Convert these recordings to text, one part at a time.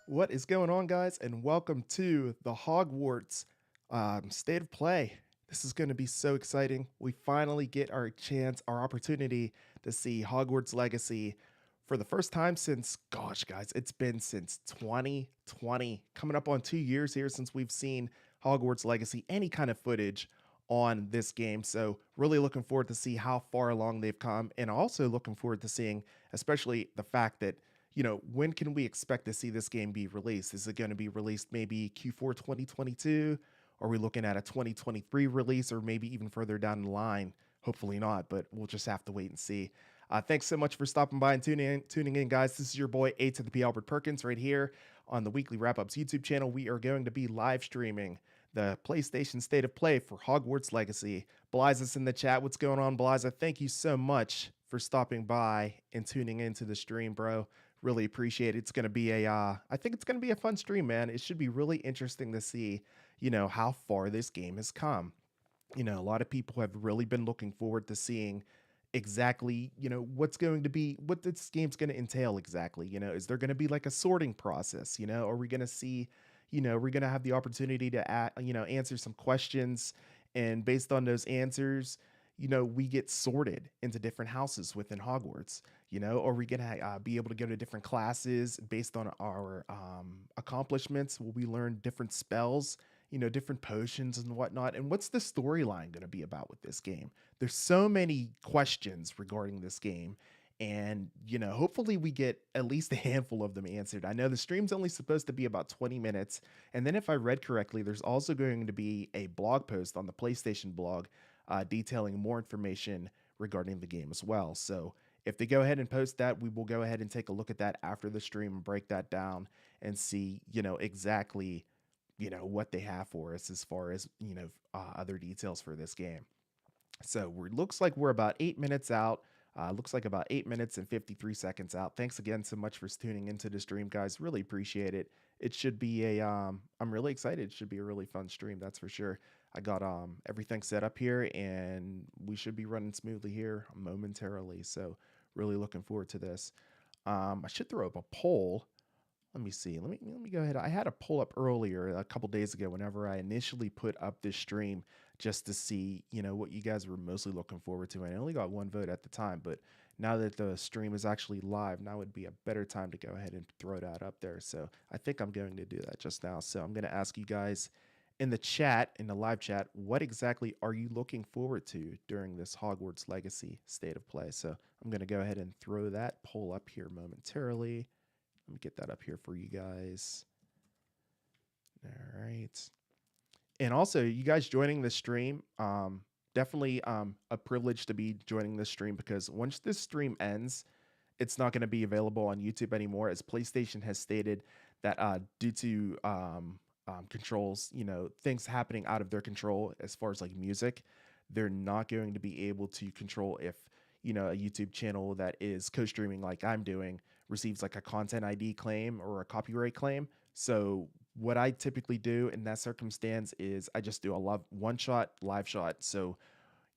What is going on, guys? And welcome to the Hogwarts State of Play. This is going to be so exciting. We finally get our opportunity to see Hogwarts Legacy for the first time since, gosh, guys, it's been since 2020, coming up on 2 years here since we've seen Hogwarts Legacy, any kind of footage on this game. So, really looking forward to see how far along they've come, and also looking forward to seeing, especially the fact that when can we expect to see this game be released? Is it going to be released maybe Q4 2022? Are we looking at a 2023 release or maybe even further down the line? Hopefully not, but we'll just have to wait and see. Thanks so much for stopping by and tuning in, guys. This is your boy A to the P Albert Perkins right here on the Weekly Wrap Ups YouTube channel. We are going to be live streaming the PlayStation State of Play for Hogwarts Legacy. Beliza's in the chat. What's going on, Beliza? Thank you so much for stopping by and tuning into the stream, bro. Really appreciate it. It's going to be I think it's going to be a fun stream, man. It should be really interesting to see, how far this game has come. A lot of people have really been looking forward to seeing exactly, what this game's going to entail exactly. Is there going to be like a sorting process? Are we going to see, we're going to have the opportunity to, answer some questions, and based on those answers, we get sorted into different houses within Hogwarts. Are we going to be able to go to different classes based on our accomplishments? Will we learn different spells, different potions and whatnot? And what's the storyline going to be about with this game? There's so many questions regarding this game. And, hopefully we get at least a handful of them answered. I know the stream's only supposed to be about 20 minutes. And then, if I read correctly, there's also going to be a blog post on the PlayStation blog detailing more information regarding the game as well. So if they go ahead and post that, we will go ahead and take a look at that after the stream and break that down and see, exactly, what they have for us as far as, other details for this game. So looks like we're about 8 minutes out. Looks like about 8 minutes and 53 seconds out. Thanks again so much for tuning into the stream, guys. Really appreciate it. It should be I'm really excited. It should be a really fun stream, that's for sure. I got everything set up here, and we should be running smoothly here momentarily. So really looking forward to this. I should throw up a poll. Let me see. Let me go ahead. I had a poll up earlier a couple days ago whenever I initially put up this stream, just to see, what you guys were mostly looking forward to. And I only got one vote at the time, but now that the stream is actually live, now would be a better time to go ahead and throw that up there. So I think I'm going to do that just now. So I'm going to ask you guys in the chat, in the live chat, what exactly are you looking forward to during this Hogwarts Legacy State of Play? So I'm going to go ahead and throw that poll up here momentarily. Let me get that up here for you guys. All right. And also, you guys joining the stream, definitely a privilege to be joining this stream, because once this stream ends, it's not going to be available on YouTube anymore, as PlayStation has stated that due to controls, things happening out of their control as far as like music, they're not going to be able to control if, a YouTube channel that is co-streaming like I'm doing receives like a content ID claim or a copyright claim. So what I typically do in that circumstance is I just do a one shot live shot. So,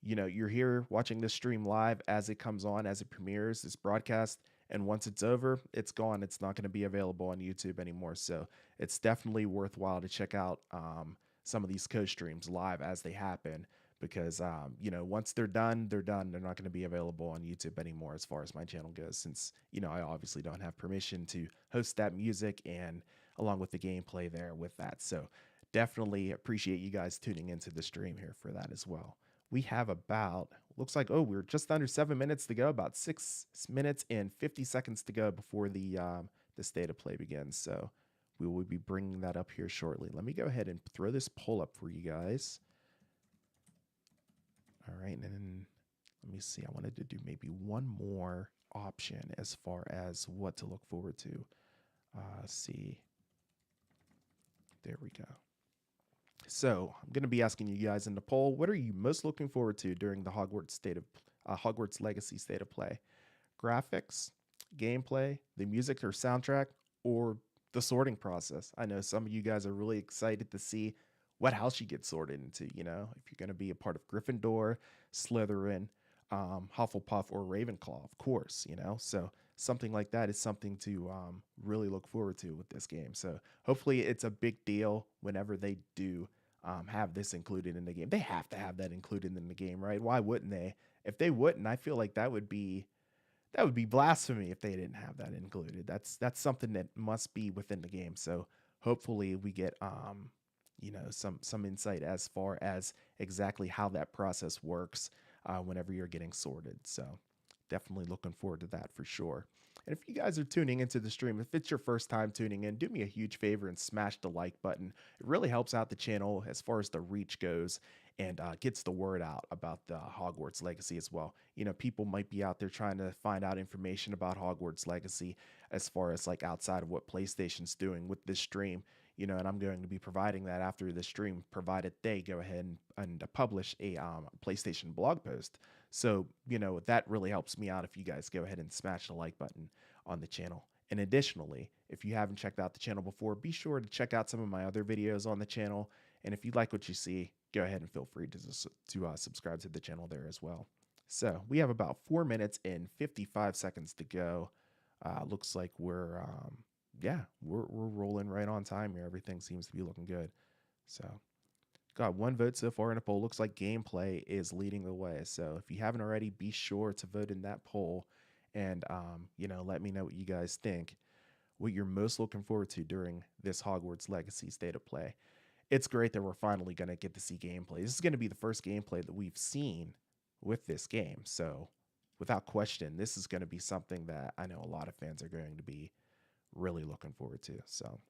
you're here watching this stream live as it comes on, as it premieres, this broadcast. And once it's over, it's gone. It's not going to be available on YouTube anymore. So it's definitely worthwhile to check out some of these co-streams live as they happen, because, once they're done, they're done. They're not going to be available on YouTube anymore as far as my channel goes, since, I obviously don't have permission to host that music and along with the gameplay there with that. So definitely appreciate you guys tuning into the stream here for that as well. We have about, looks like, we're just under 7 minutes to go, about 6 minutes and 50 seconds to go before the state of play begins. So we will be bringing that up here shortly. Let me go ahead and throw this poll up for you guys. All right, and then let me see. I wanted to do maybe one more option as far as what to look forward to. See. There we go. So I'm going to be asking you guys in the poll, what are you most looking forward to during the Hogwarts Legacy State of Play? Graphics, gameplay, the music or soundtrack, or the sorting process? I know some of you guys are really excited to see what house you get sorted into, if you're going to be a part of Gryffindor, Slytherin, Hufflepuff or Ravenclaw, of course, you know. So something like that is something to really look forward to with this game. So hopefully it's a big deal whenever they do have this included in the game. They have to have that included in the game, right? Why wouldn't they? If they wouldn't, I feel like that would be blasphemy if they didn't have that included. That's something that must be within the game. So hopefully we get some insight as far as exactly how that process works whenever you're getting sorted. So definitely looking forward to that for sure. And if you guys are tuning into the stream, if it's your first time tuning in, do me a huge favor and smash the like button. It really helps out the channel as far as the reach goes and gets the word out about the Hogwarts Legacy as well. You know, people might be out there trying to find out information about Hogwarts Legacy as far as like outside of what PlayStation's doing with this stream. You know, and I'm going to be providing that after the stream, provided they go ahead and publish a PlayStation blog post. So, you know, that really helps me out if you guys go ahead and smash the like button on the channel. And additionally, if you haven't checked out the channel before, be sure to check out some of my other videos on the channel. And if you like what you see, go ahead and feel free to subscribe to the channel there as well. So we have about 4 minutes and 55 seconds to go. Looks like we're rolling right on time here. Everything seems to be looking good. So got one vote so far in a poll. Looks like gameplay is leading the way. So if you haven't already, be sure to vote in that poll and let me know what you guys think, what you're most looking forward to during this Hogwarts Legacy State of Play. It's great that we're finally going to get to see gameplay. This is going to be the first gameplay that we've seen with this game. So without question, this is going to be something that I know a lot of fans are going to be really looking forward to. So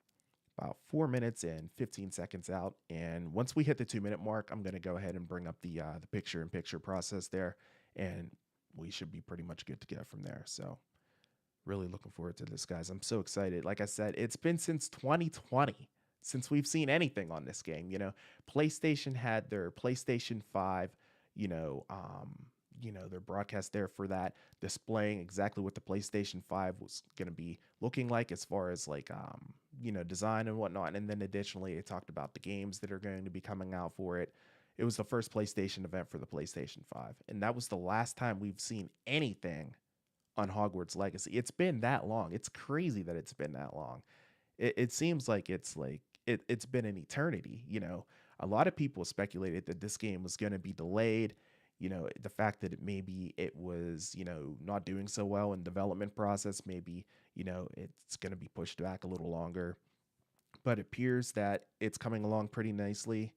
about 4 minutes and 15 seconds out. And once we hit the 2-minute mark, I'm going to go ahead and bring up the picture-in-picture process there. And we should be pretty much good to go from there. So really looking forward to this, guys. I'm so excited. Like I said, it's been since 2020 since we've seen anything on this game. You know, PlayStation had their PlayStation 5, their broadcast there for that, displaying exactly what the PlayStation 5 was going to be looking like as far as like, design and whatnot. And then additionally, it talked about the games that are going to be coming out for it. It was the first PlayStation event for the PlayStation 5. And that was the last time we've seen anything on Hogwarts Legacy. It's been that long. It's crazy that it's been that long. It seems like it's been an eternity. You know, a lot of people speculated that this game was going to be delayed. You know, the fact that maybe it was, not doing so well in development process, maybe, it's going to be pushed back a little longer. But it appears that it's coming along pretty nicely.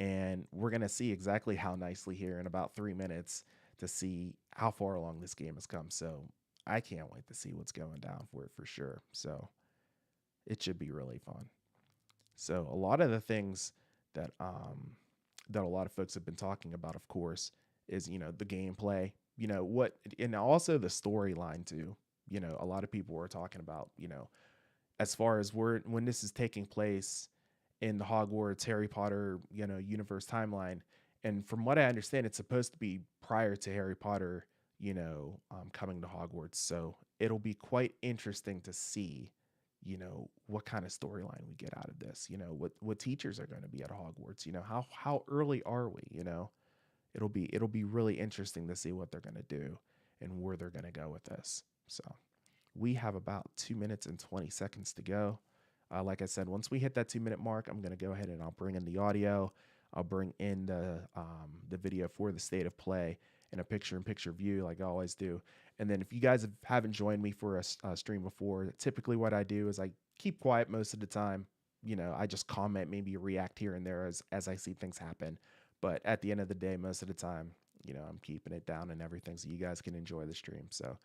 And we're going to see exactly how nicely here in about 3 minutes to see how far along this game has come. So I can't wait to see what's going down for it for sure. So it should be really fun. So a lot of the things that a lot of folks have been talking about, of course, is, the gameplay, and also the storyline too. A lot of people were talking about, as far as when this is taking place in the Hogwarts Harry Potter, universe timeline. And from what I understand, it's supposed to be prior to Harry Potter, coming to Hogwarts. So it'll be quite interesting to see, what kind of storyline we get out of this, what teachers are going to be at Hogwarts, how early are we, it'll be really interesting to see what they're going to do and where they're going to go with this. So we have about 2 minutes and 20 seconds to go. Like I said, once we hit that 2-minute mark, I'm going to go ahead and I'll bring in the audio. I'll bring in the video for the state of play in a picture-in-picture view like I always do. And then if you guys haven't joined me for a stream before, typically what I do is I keep quiet most of the time. I just comment, maybe react here and there as I see things happen. But at the end of the day, most of the time, I'm keeping it down and everything so you guys can enjoy the stream. So,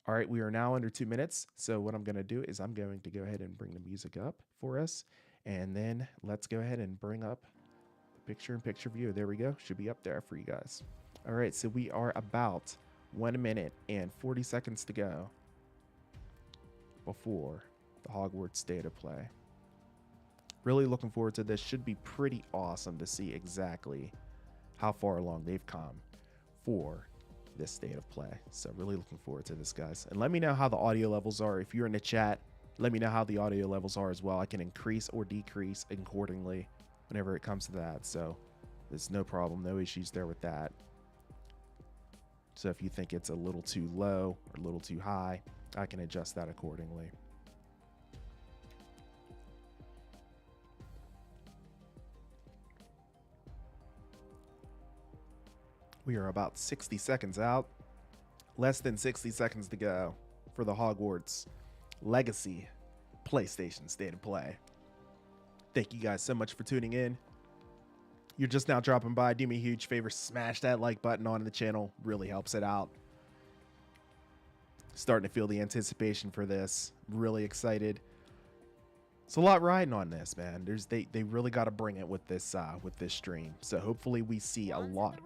all right, we are now under 2 minutes. So what I'm going to do is I'm going to go ahead and bring the music up for us. And then let's go ahead and bring up the picture-in-picture view. There we go. Should be up there for you guys. All right, so we are about 1 minute and 40 seconds to go before the Hogwarts State of Play. Really looking forward to this. Should be pretty awesome to see exactly how far along they've come for this state of play. So really looking forward to this, guys. And let me know how the audio levels are. If you're in the chat, let me know how the audio levels are as well. I can increase or decrease accordingly whenever it comes to that. So there's no problem, no issues there with that. So if you think it's a little too low or a little too high, I can adjust that accordingly. We are about 60 seconds out. Less than 60 seconds to go for the Hogwarts Legacy PlayStation State of Play. Thank you guys so much for tuning in. You're just now dropping by, do me a huge favor, smash that like button on the channel. Really helps it out. Starting to feel the anticipation for this. Really excited. It's a lot riding on this, man. They really got to bring it with this stream. So hopefully we see a lot.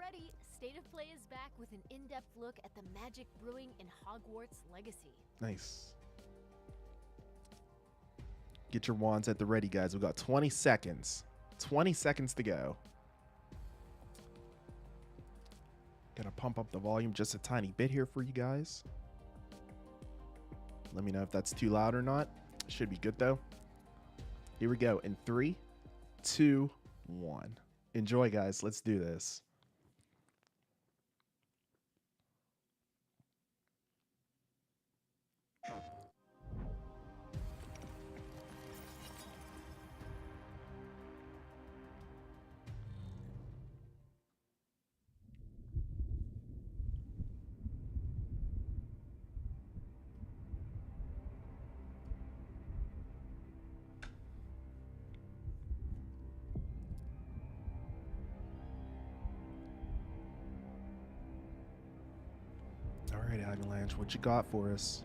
State of Play is back with an in-depth look at the magic brewing in Hogwarts Legacy. Nice. Get your wands at the ready, guys. We've got 20 seconds. 20 seconds to go. Gonna pump up the volume just a tiny bit here for you guys. Let me know if that's too loud or not. Should be good though. Here we go in 3, 2, 1. Enjoy, guys. Let's do this. All right, Avalanche, what you got for us?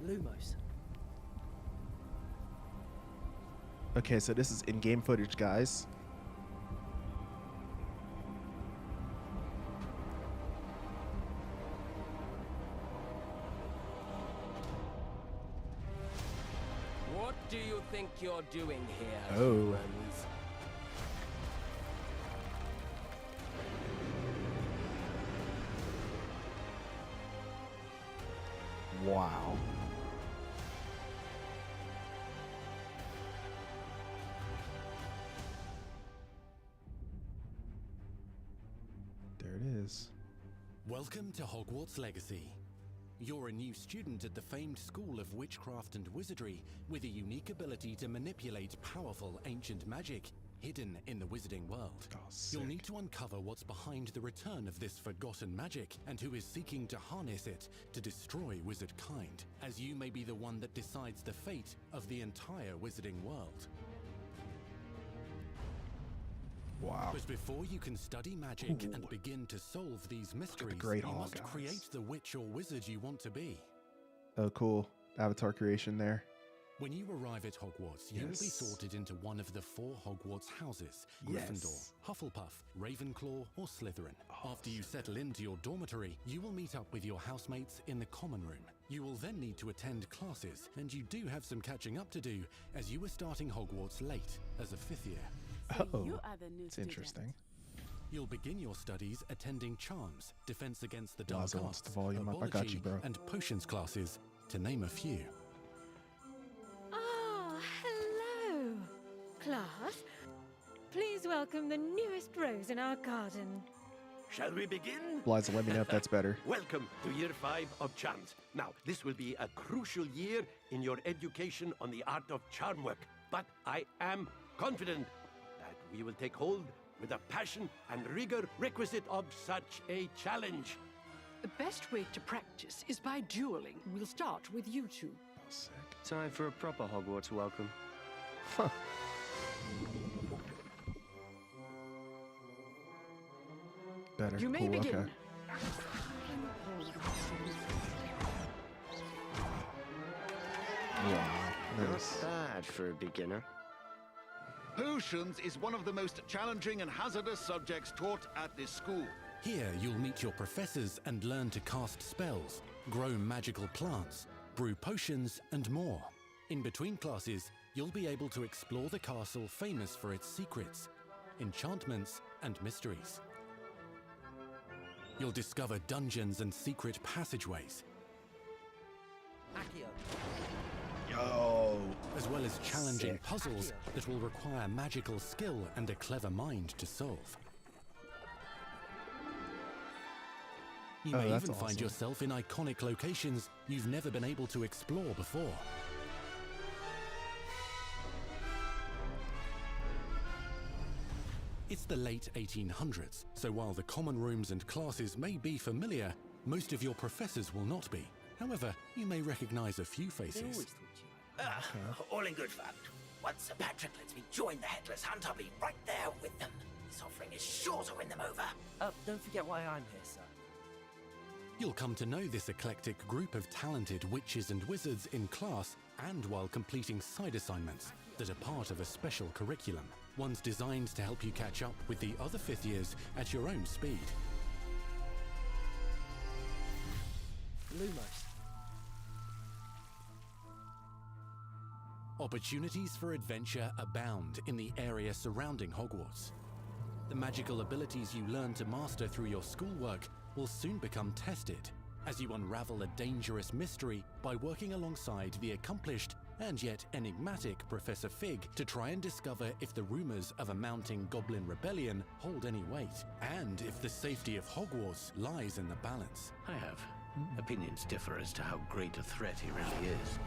Lumos. Okay, so this is in-game footage, guys. What do you think you're doing here? Oh. Humans? Wow. There it is. Welcome to Hogwarts Legacy. You're a new student at the famed School of Witchcraft and Wizardry with a unique ability to manipulate powerful ancient magic hidden in the wizarding world. Oh, You'll sick. need to uncover what's behind the return of this forgotten magic and who is seeking to harness it to destroy wizard kind, as you may be the one that decides the fate of the entire wizarding world. Wow. But before you can study magic and begin to solve these mysteries, Great you Hall, must guys. create the witch or wizard you want to be. Oh, cool. Avatar creation there. When you arrive at Hogwarts, you will be Yes. sorted into one of the 4 Hogwarts houses: Gryffindor, Yes. Hufflepuff, Ravenclaw, or Slytherin. After you settle into your dormitory, you will meet up with your housemates in the common room. You will then need to attend classes, and you do have some catching up to do, as you were starting Hogwarts late as a 5th year. Oh, You are the new it's student. interesting. You'll begin your studies attending Charms, Defense Against the Dark Laza wants Arts, the volume up. I got you, Herbology, bro. and Potions classes, to name a few. Ah, hello. Class, please welcome the newest rose in our garden. Shall we begin? Liza, let me know if that's better. Welcome to year 5 of Charms. Now, this will be a crucial year in your education on the art of charm work, but I am confident that we will take hold with the passion and rigor requisite of such a challenge. The best way to practice is by dueling. We'll start with you two. Oh, sick. Time for a proper Hogwarts welcome. Huh. Better. You may Cool, begin. okay. Wow. Nice. Bad for a beginner. Potions is one of the most challenging and hazardous subjects taught at this school. Here, you'll meet your professors and learn to cast spells, grow magical plants, brew potions, and more. In between classes, you'll be able to explore the castle famous for its secrets, enchantments, and mysteries. You'll discover dungeons and secret passageways. Yo. as well as challenging Sick. puzzles that will require magical skill and a clever mind to solve. You may that's even find awesome. yourself in iconic locations you've never been able to explore before. It's the late 1800s, so while the common rooms and classes may be familiar, most of your professors will not be. However, you may recognize a few faces. All in good fun. Once Sir Patrick lets me join the Headless Hunt, I'll be right there with them. This offering is sure to win them over. Don't forget why I'm here, sir. You'll come to know this eclectic group of talented witches and wizards in class and while completing side assignments that are part of a special curriculum. Ones designed to help you catch up with the other fifth years at your own speed. Lumos. Opportunities for adventure abound in the area surrounding Hogwarts. The magical abilities you learn to master through your schoolwork will soon become tested as you unravel a dangerous mystery by working alongside the accomplished and yet enigmatic Professor Fig to try and discover if the rumors of a mounting goblin rebellion hold any weight, and if the safety of Hogwarts lies in the balance. I have. Opinions differ as to how great a threat he really is.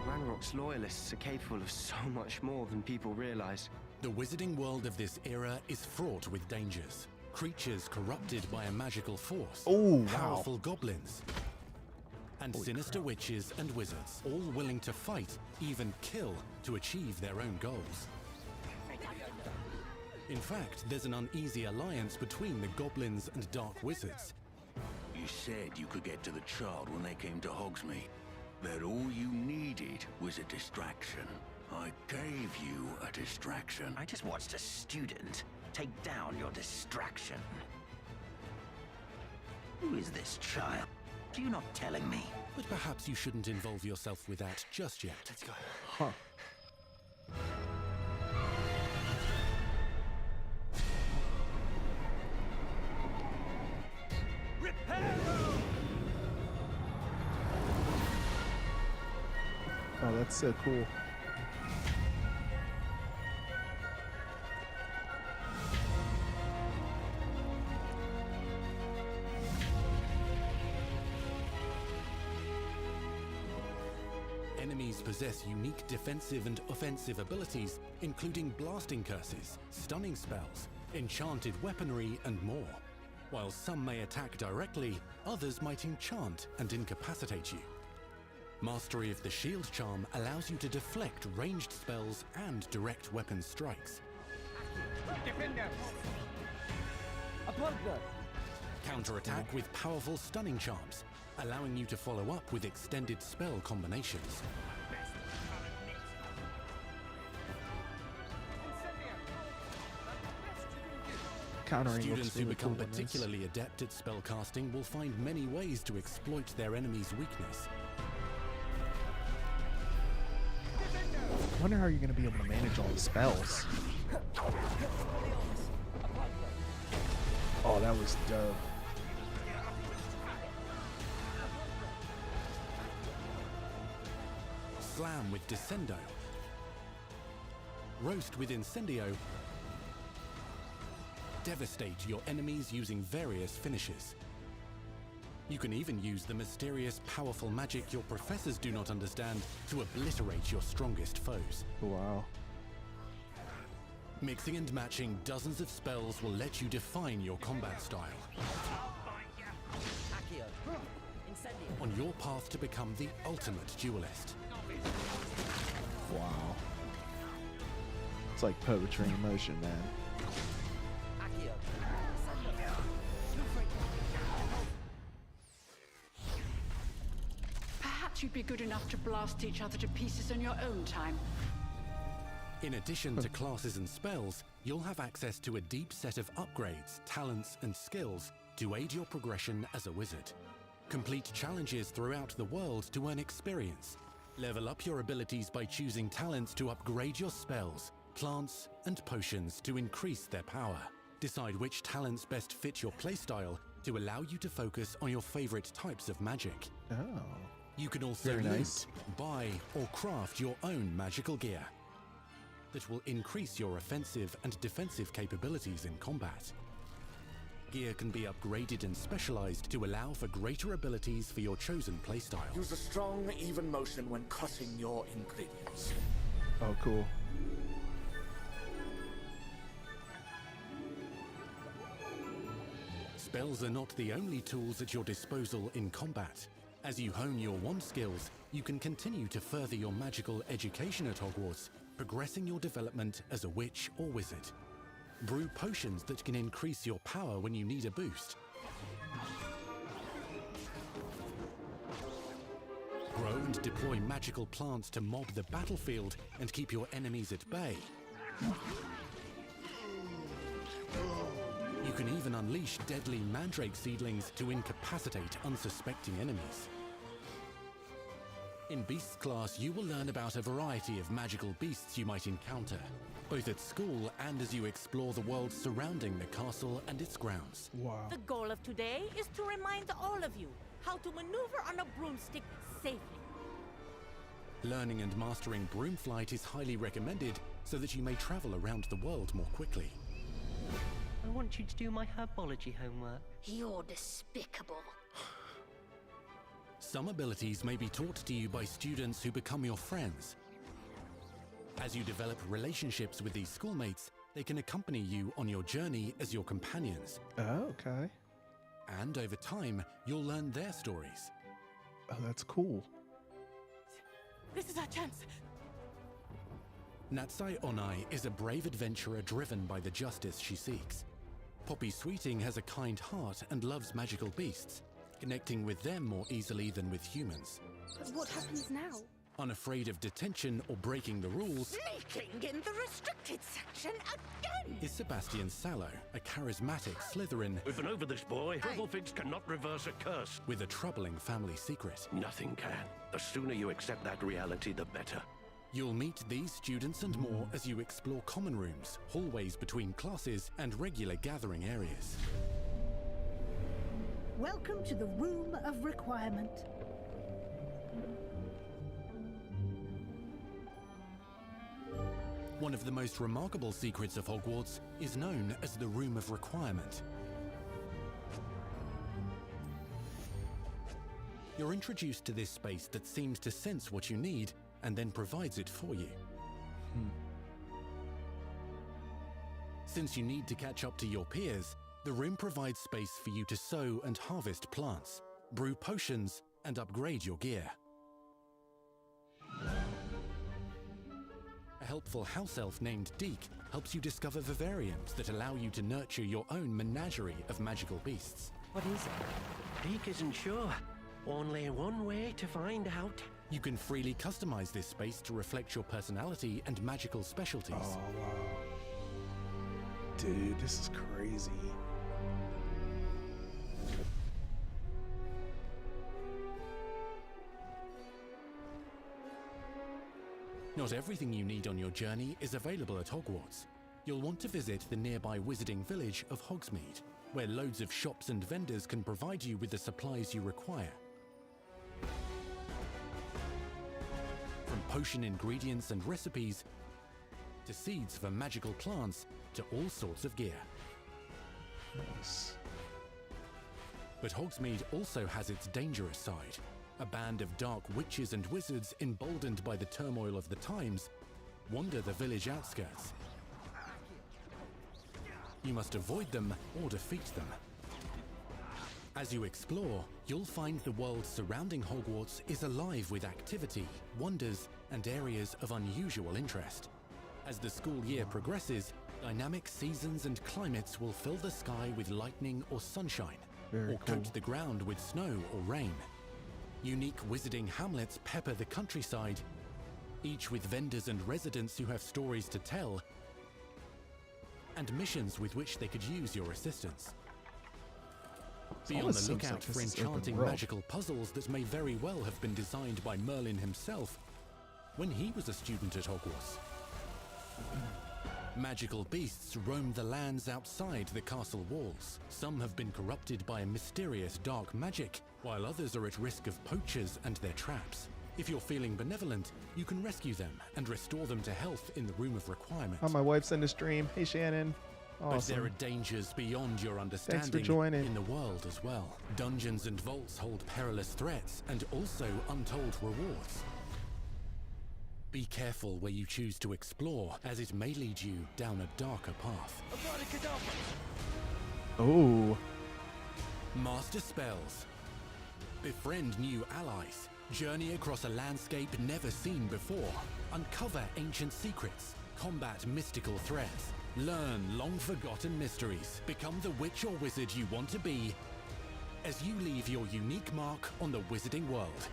Ranrock's loyalists are capable of so much more than people realize. The wizarding world of this era is fraught with dangers. Creatures corrupted by a magical force, powerful goblins, and sinister witches and wizards, all willing to fight, even kill, to achieve their own goals. In fact, there's an uneasy alliance between the goblins and dark wizards. You said you could get to the child when they came to Hogsmeade. That all you needed was a distraction. I gave you a distraction. I just watched a student take down your distraction. Who is this child? Are you not telling me? But perhaps you shouldn't involve yourself with that just yet. Let's go. Huh. Oh, that's so cool. Enemies possess unique defensive and offensive abilities, including blasting curses, stunning spells, enchanted weaponry, and more. While some may attack directly, others might enchant and incapacitate you. Mastery of the shield charm allows you to deflect ranged spells and direct weapon strikes. Defender! A bugler! Counterattack with powerful stunning charms, allowing you to follow up with extended spell combinations. Countering Students looks who really become cool in this. particularly adept at spellcasting will find many ways to exploit their enemy's weakness. I wonder how you're going to be able to manage all the spells. Oh, that was dope. Slam with Descendo. Roast with Incendio. Devastate your enemies using various finishes. You can even use the mysterious, powerful magic your professors do not understand to obliterate your strongest foes. Wow. Mixing and matching dozens of spells will let you define your combat style. On your path to become the ultimate duelist. Wow. It's like poetry in motion, man. Perhaps you'd be good enough to blast each other to pieces on your own time. In addition to classes and spells, you'll have access to a deep set of upgrades, talents, and skills to aid your progression as a wizard. Complete challenges throughout the world to earn experience. Level up your abilities by choosing talents to upgrade your spells, plants, and potions to increase their power. Decide which talents best fit your playstyle to allow you to focus on your favorite types of magic. Oh. You can also Very loot, nice. buy, or craft your own magical gear that will increase your offensive and defensive capabilities in combat. Gear can be upgraded and specialized to allow for greater abilities for your chosen playstyle. Use a strong, even motion when cutting your ingredients. Oh, cool. Spells are not the only tools at your disposal in combat. As you hone your wand skills, you can continue to further your magical education at Hogwarts, progressing your development as a witch or wizard. Brew potions that can increase your power when you need a boost. Grow and deploy magical plants to mob the battlefield and keep your enemies at bay. You can even unleash deadly mandrake seedlings to incapacitate unsuspecting enemies. In Beasts class, you will learn about a variety of magical beasts you might encounter, both at school and as you explore the world surrounding the castle and its grounds. Wow. The goal of today is to remind all of you how to maneuver on a broomstick safely. Learning and mastering broom flight is highly recommended so that you may travel around the world more quickly. I want you to do my herbology homework. You're despicable. Some abilities may be taught to you by students who become your friends. As you develop relationships with these schoolmates, they can accompany you on your journey as your companions. Oh, okay. And over time, you'll learn their stories. Oh, that's cool. This is our chance. Natsai Onai is a brave adventurer driven by the justice she seeks. Poppy Sweeting has a kind heart and loves magical beasts, connecting with them more easily than with humans. But what happens now? Unafraid of detention or breaking the rules, Sneaking in the restricted section again! is Sebastian Sallow, a charismatic Slytherin We've been over this, boy. Hufflepuffs cannot reverse a curse. with a troubling family secret. Nothing can. The sooner you accept that reality, the better. You'll meet these students and more as you explore common rooms, hallways between classes, and regular gathering areas. Welcome to the Room of Requirement. One of the most remarkable secrets of Hogwarts is known as the Room of Requirement. You're introduced to this space that seems to sense what you need and then provides it for you. Since you need to catch up to your peers, the room provides space for you to sow and harvest plants, brew potions, and upgrade your gear. A helpful house elf named Deke helps you discover vivariums that allow you to nurture your own menagerie of magical beasts. What is it? Deke isn't sure. Only one way to find out. You can freely customize this space to reflect your personality and magical specialties. Oh, wow. Dude, this is crazy. Not everything you need on your journey is available at Hogwarts. You'll want to visit the nearby wizarding village of Hogsmeade, where loads of shops and vendors can provide you with the supplies you require. From potion ingredients and recipes, to seeds for magical plants, to all sorts of gear. Nice. But Hogsmeade also has its dangerous side. A band of dark witches and wizards emboldened by the turmoil of the times wander the village outskirts. You must avoid them or defeat them. As you explore, you'll find the world surrounding Hogwarts is alive with activity, wonders, and areas of unusual interest. As the school year progresses, dynamic seasons and climates will fill the sky with lightning or sunshine, or coat the ground with snow or rain. Unique wizarding hamlets pepper the countryside, each with vendors and residents who have stories to tell, and missions with which they could use your assistance. Be on the lookout for enchanting magical puzzles that may very well have been designed by Merlin himself when he was a student at Hogwarts. Magical beasts roam the lands outside the castle walls. Some have been corrupted by a mysterious dark magic, while others are at risk of poachers and their traps. If you're feeling benevolent, you can rescue them and restore them to health in the Room of Requirement. Oh, my wife's in the stream. Hey, Shannon. Awesome. But there are dangers beyond your understanding Thanks for joining. in the world as well. Dungeons and vaults hold perilous threats and also untold rewards. Be careful where you choose to explore, as it may lead you down a darker path. Oh. Master spells. Befriend new allies. Journey across a landscape never seen before. Uncover ancient secrets. Combat mystical threats. Learn long-forgotten mysteries. Become the witch or wizard you want to be as you leave your unique mark on the wizarding world.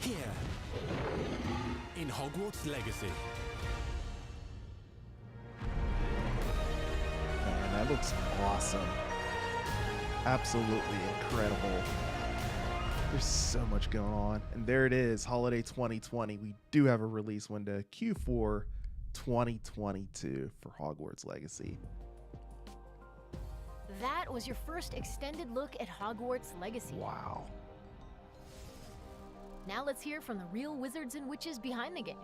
Here, in Hogwarts Legacy. Man, that looks awesome. Absolutely incredible. There's so much going on. And there it is, Holiday 2020. We do have a release window, Q4 2022 for Hogwarts Legacy. That was your first extended look at Hogwarts Legacy. Wow. Now let's hear from the real wizards and witches behind the game.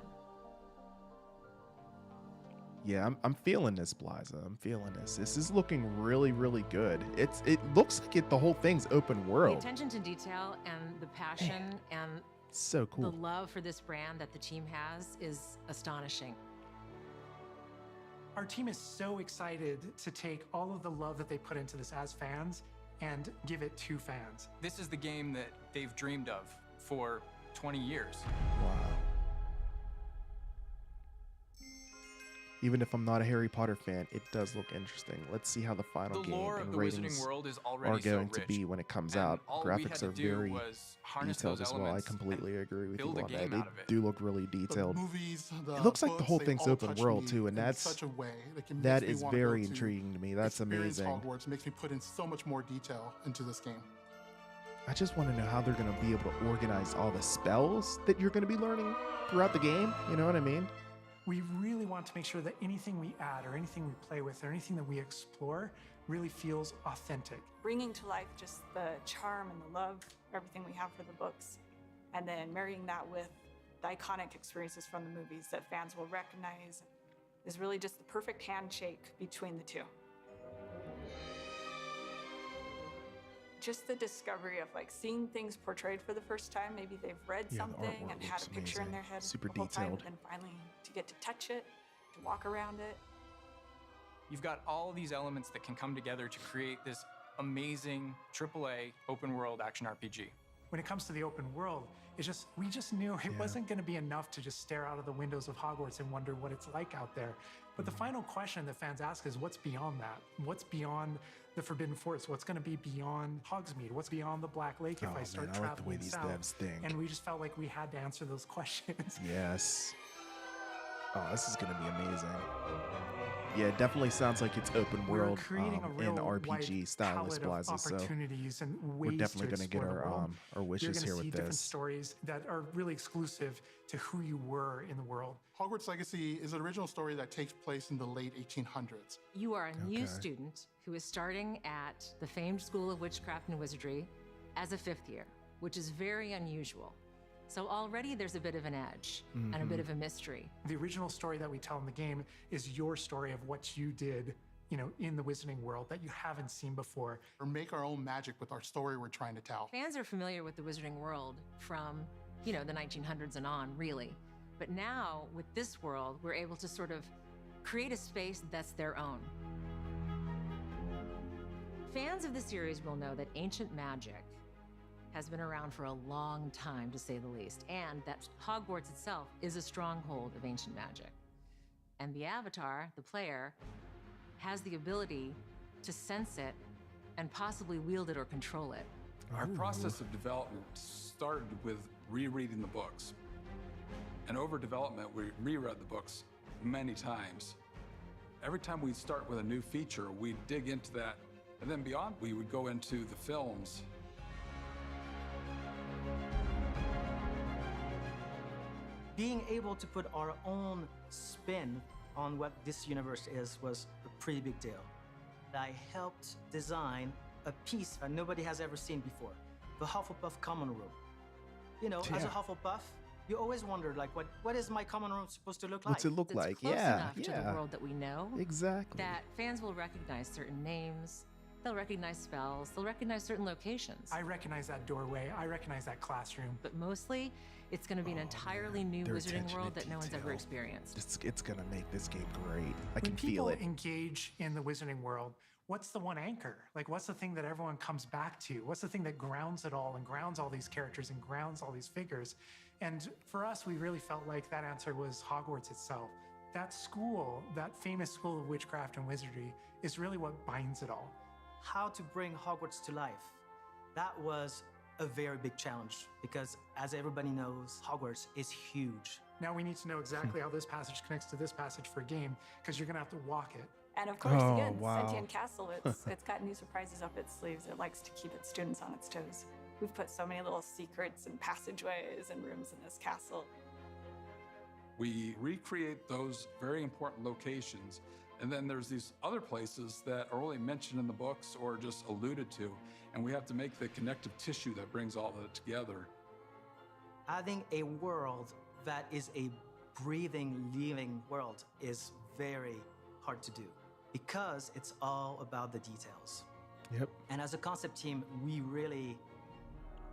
Yeah, I'm feeling this, Bliza. I'm feeling this. This is looking really, really good. It looks like the whole thing's open world. The attention to detail and the passion and so cool. The love for this brand that the team has is astonishing. Our team is so excited to take all of the love that they put into this as fans and give it to fans. This is the game that they've dreamed of for 20 years. Wow. Even if I'm not a Harry Potter fan, it does look interesting. Let's see how the final game and ratings are going to be when it comes out. Graphics are very detailed as well. I completely agree with you on that. They do look really detailed. It looks like the whole thing's open world too, and that is very intriguing to me. That's amazing. Hogwarts makes me put in so much more detail into this game. I just want to know how they're going to be able to organize all the spells that you're going to be learning throughout the game. You know what I mean? We really want to make sure that anything we add or anything we play with or anything that we explore really feels authentic. Bringing to life just the charm and the love, everything we have for the books, and then marrying that with the iconic experiences from the movies that fans will recognize is really just the perfect handshake between the two. Just the discovery of like seeing things portrayed for the first time. Maybe they've read something and had a picture in their head super the whole time, detailed. and then finally to get to touch it, to walk around it. You've got all these elements that can come together to create this amazing AAA open world action RPG. When it comes to the open world, we just knew it wasn't going to be enough to just stare out of the windows of Hogwarts and wonder what it's like out there. But the final question that fans ask is, what's beyond that? What's beyond the Forbidden Forest? What's going to be beyond Hogsmeade? What's beyond the Black Lake if I start traveling I like the way these south? devs think. And we just felt like we had to answer those questions. Yes. Oh, this is going to be amazing. Yeah, it definitely sounds like it's open world in RPG style with Bliza, so we're definitely going to get our wishes here with different this. Stories that are really exclusive to who you were in the world. Hogwarts Legacy is an original story that takes place in the late 1800s. You are a new student who is starting at the famed School of Witchcraft and Wizardry as a 5th year, which is very unusual. So already there's a bit of an edge and a bit of a mystery. The original story that we tell in the game is your story of what you did, in the Wizarding world that you haven't seen before. Or make our own magic with our story we're trying to tell. Fans are familiar with the Wizarding world from, the 1900s and on, really. But now, with this world, we're able to sort of create a space that's their own. Fans of the series will know that ancient magic has been around for a long time, to say the least, and that Hogwarts itself is a stronghold of ancient magic. And the Avatar, the player, has the ability to sense it and possibly wield it or control it. Our process of development started with rereading the books. And over development, we reread the books many times. Every time we'd start with a new feature, we'd dig into that, and then beyond, we would go into the films. Being able to put our own spin on what this universe is was a pretty big deal. I helped design a piece that nobody has ever seen before, the Hufflepuff common room. You know, as a Hufflepuff, you always wondered, like, what is my common room supposed to look like? What's it look like? Close Yeah, enough to the world that we know. Exactly. That fans will recognize certain names. They'll recognize spells. They'll recognize certain locations. I recognize that doorway. I recognize that classroom. But mostly, it's going to be an entirely new wizarding world that no one's ever experienced. It's going to make this game great. I When can feel it. people engage in the wizarding world, what's the one anchor? Like, what's the thing that everyone comes back to? What's the thing that grounds it all and grounds all these characters and grounds all these figures? And for us, we really felt like that answer was Hogwarts itself. That school, that famous school of witchcraft and wizardry, is really what binds it all. How to bring Hogwarts to life. That was a very big challenge because, as everybody knows, Hogwarts is huge. Now we need to know exactly how this passage connects to this passage for a game, because you're going to have to walk it. And of course, again, wow. Sentient Castle, it's got new surprises up its sleeves. It likes to keep its students on its toes. We've put so many little secrets and passageways and rooms in this castle. We recreate those very important locations, and then there's these other places that are only mentioned in the books or just alluded to, and we have to make the connective tissue that brings all of it together. Adding a world that is a breathing, living world is very hard to do because it's all about the details. Yep. And as a concept team, we really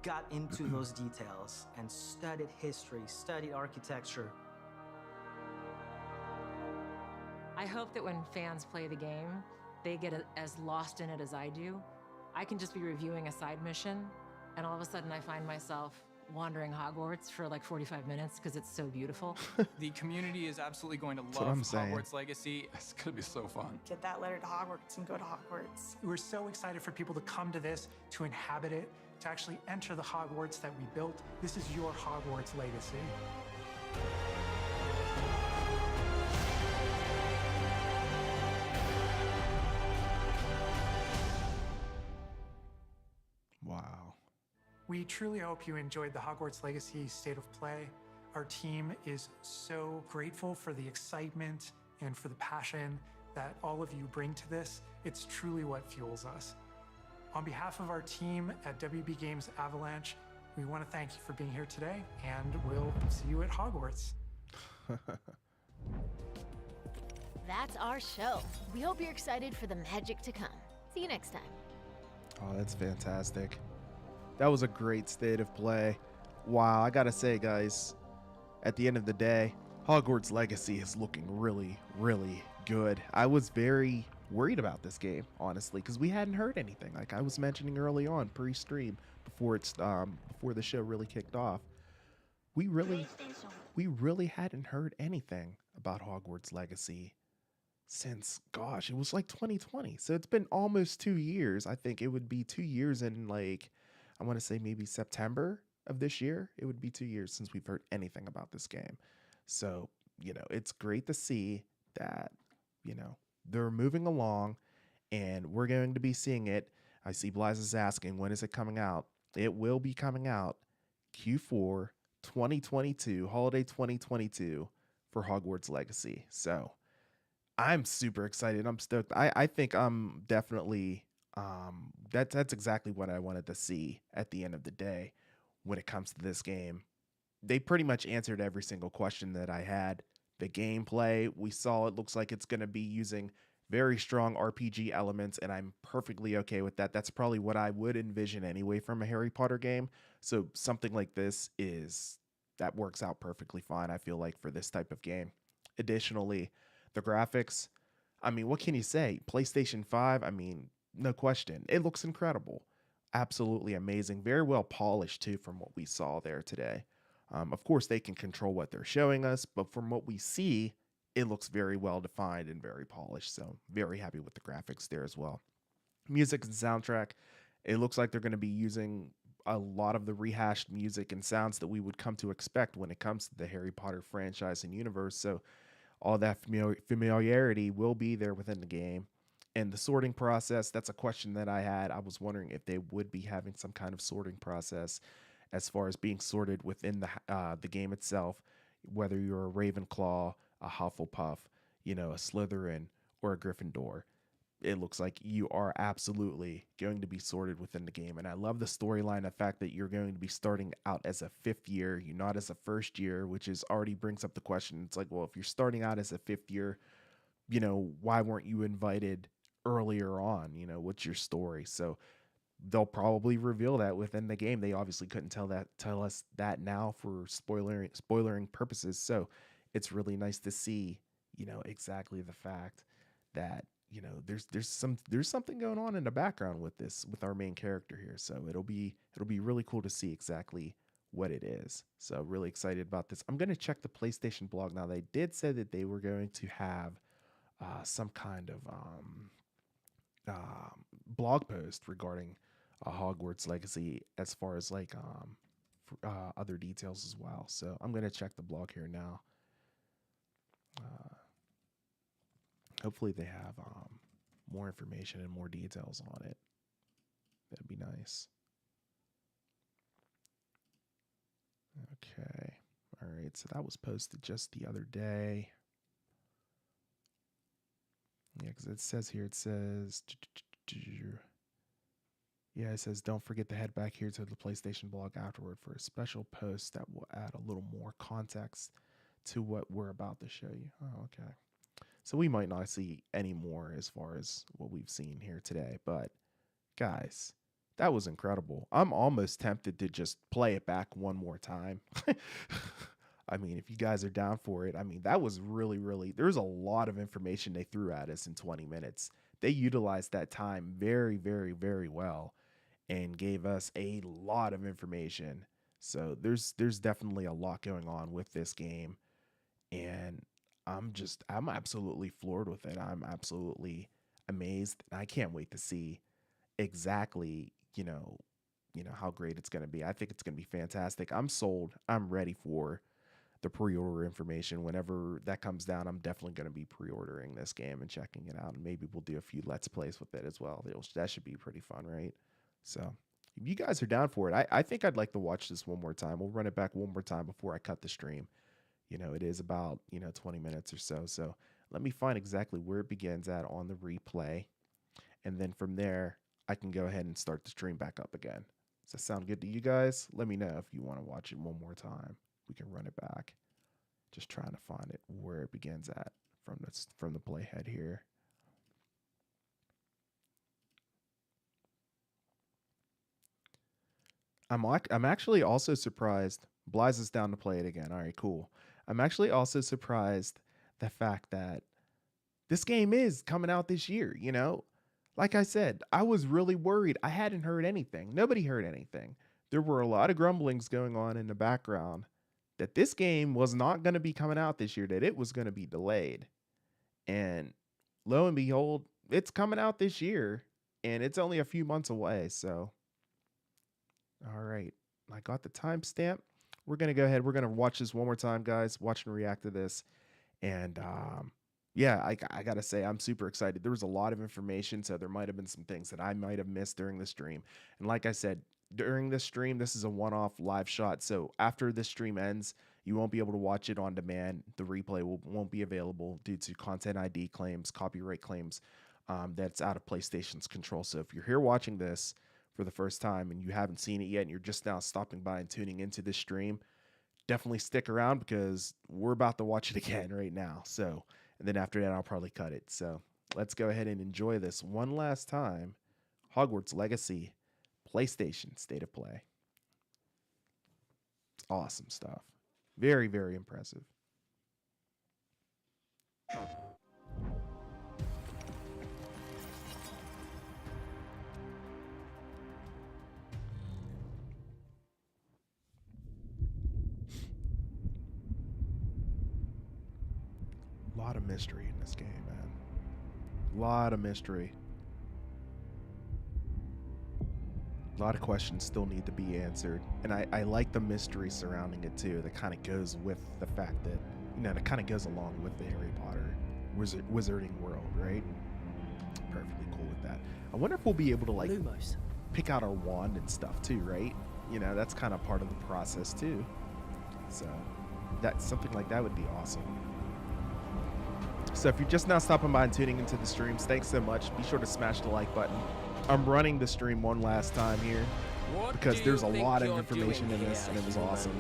got into those details and studied history, studied architecture. I hope that when fans play the game, they get as lost in it as I do. I can just be reviewing a side mission, and all of a sudden I find myself wandering Hogwarts for like 45 minutes because it's so beautiful. The community is absolutely going to what love I'm saying. Hogwarts Legacy. It's going to be so fun. Get that letter to Hogwarts and go to Hogwarts. We're so excited for people to come to this, to inhabit it, to actually enter the Hogwarts that we built. This is your Hogwarts legacy. Wow. We truly hope you enjoyed the Hogwarts Legacy State of Play. Our team is so grateful for the excitement and for the passion that all of you bring to this. It's truly what fuels us. On behalf of our team at WB Games Avalanche, we want to thank you for being here today, and we'll see you at Hogwarts. That's our show. We hope you're excited for the magic to come. See you next time. Oh, that's fantastic. That was a great state of play. Wow, I gotta say, guys, at the end of the day, Hogwarts Legacy is looking really, really good. I was very worried about this game, honestly, because we hadn't heard anything. Like I was mentioning early on, pre-stream, before the show really kicked off, we really hadn't heard anything about Hogwarts Legacy since, gosh, it was like 2020. So it's been almost 2 years. I think it would be 2 years in, like, I want to say maybe September of this year. It would be 2 years since we've heard anything about this game. So, you know, it's great to see that, you know, they're moving along and we're going to be seeing it. I see Blaze is asking, when is it coming out? It will be coming out Q4 2022, holiday 2022 for Hogwarts Legacy. So I'm super excited. I'm stoked. I think I'm definitely that's exactly what I wanted to see at the end of the day when it comes to this game. They pretty much answered every single question that I had. The gameplay, we saw it looks like it's going to be using very strong RPG elements, and I'm perfectly okay with that. That's probably what I would envision anyway from a Harry Potter game. So something like this that works out perfectly fine, I feel like, for this type of game. Additionally, the graphics, I mean, what can you say? PlayStation 5, I mean, no question. It looks incredible. Absolutely amazing. Very well polished, too, from what we saw there today. Of course, they can control what they're showing us, but from what we see, it looks very well defined and very polished. So very happy with the graphics there as well. Music and soundtrack, it looks like they're going to be using a lot of the rehashed music and sounds that we would come to expect when it comes to the Harry Potter franchise and universe. So all that familiarity will be there within the game. And the sorting process, that's a question that I had. I was wondering if they would be having some kind of sorting process as far as being sorted within the game itself, whether you're a Ravenclaw, a Hufflepuff, you know, a Slytherin or a Gryffindor. It looks like you are absolutely going to be sorted within the game. And I love the storyline, the fact that you're going to be starting out as a 5th year, you're not as a 1st year, which is already brings up the question. It's like, well, if you're starting out as a 5th year, you know, why weren't you invited earlier on? You know, what's your story? So they'll probably reveal that within the game. They obviously couldn't tell us that now for spoilering purposes. So it's really nice to see, you know, exactly the fact that, you know, there's something going on in the background with our main character here. So it'll be really cool to see exactly what it is. So really excited about this. I'm going to check the PlayStation blog now. They did say that they were going to have some kind of blog post regarding Hogwarts Legacy, as far as like other details as well. So I'm going to check the blog here now. Hopefully they have more information and more details on it. That'd be nice. Okay. All right. So that was posted just the other day. Yeah, because it says here, yeah, it says, don't forget to head back here to the PlayStation blog afterward for a special post that will add a little more context to what we're about to show you. Oh, okay. So we might not see any more as far as what we've seen here today, but guys, that was incredible. I'm almost tempted to just play it back one more time. I mean, if you guys are down for it, I mean, that was really, there's a lot of information they threw at us in 20 minutes. They utilized that time very, very well and gave us a lot of information. So there's definitely a lot going on with this game. And I'm absolutely floored with it. I'm absolutely amazed. And I can't wait to see exactly, you know, how great it's going to be. I think it's going to be fantastic. I'm sold. I'm ready for the pre-order information. Whenever that comes down, I'm definitely going to be pre-ordering this game and checking it out. And maybe we'll do a few Let's Plays with it as well. That should be pretty fun, right? So if you guys are down for it, I think I'd like to watch this one more time. We'll run it back one more time before I cut the stream. You know, it is about, 20 minutes or so. So let me find exactly where it begins at on the replay. And then from there, I can go ahead and start the stream back up again. Does that sound good to you guys? Let me know if you want to watch it one more time. We can run it back. Just trying to find it where it begins at from the playhead here. I'm actually also surprised. Blies is down to play it again. All right, cool. I'm actually also surprised the fact that this game is coming out this year, you know? Like I said, I was really worried. I hadn't heard anything. Nobody heard anything. There were a lot of grumblings going on in the background that this game was not going to be coming out this year, that it was going to be delayed. And lo and behold, it's coming out this year, and it's only a few months away. So, all right, I got the timestamp. We're going to go ahead. We're going to watch this one more time, guys. Watch and react to this. And yeah, I got to say, I'm super excited. There was a lot of information, so there might have been some things that I might have missed during the stream. And like I said, during this stream, this is a one-off live shot. So after this stream ends, you won't be able to watch it on demand. The replay won't be available due to content ID claims, copyright claims that's out of PlayStation's control. So if you're here watching this for the first time and you haven't seen it yet and you're just now stopping by and tuning into this stream, definitely stick around because we're about to watch it again right now. So, and then after that, I'll probably cut it. So let's go ahead and enjoy this one last time. Hogwarts Legacy PlayStation State of Play. Awesome stuff. Very, very impressive. A lot of mystery in this game, man. A lot of mystery. A lot of questions still need to be answered. And I like the mystery surrounding it too. That kind of goes with the fact that, that kind of goes along with the Harry Potter wizarding world, right? Perfectly cool with that. I wonder if we'll be able to like Lumos. Pick out our wand and stuff too, right? That's kind of part of the process too. So something like that would be awesome. So if you're just now stopping by and tuning into the streams, thanks so much. Be sure to smash the like button. I'm running the stream one last time here because there's a lot of information in this, and it was awesome.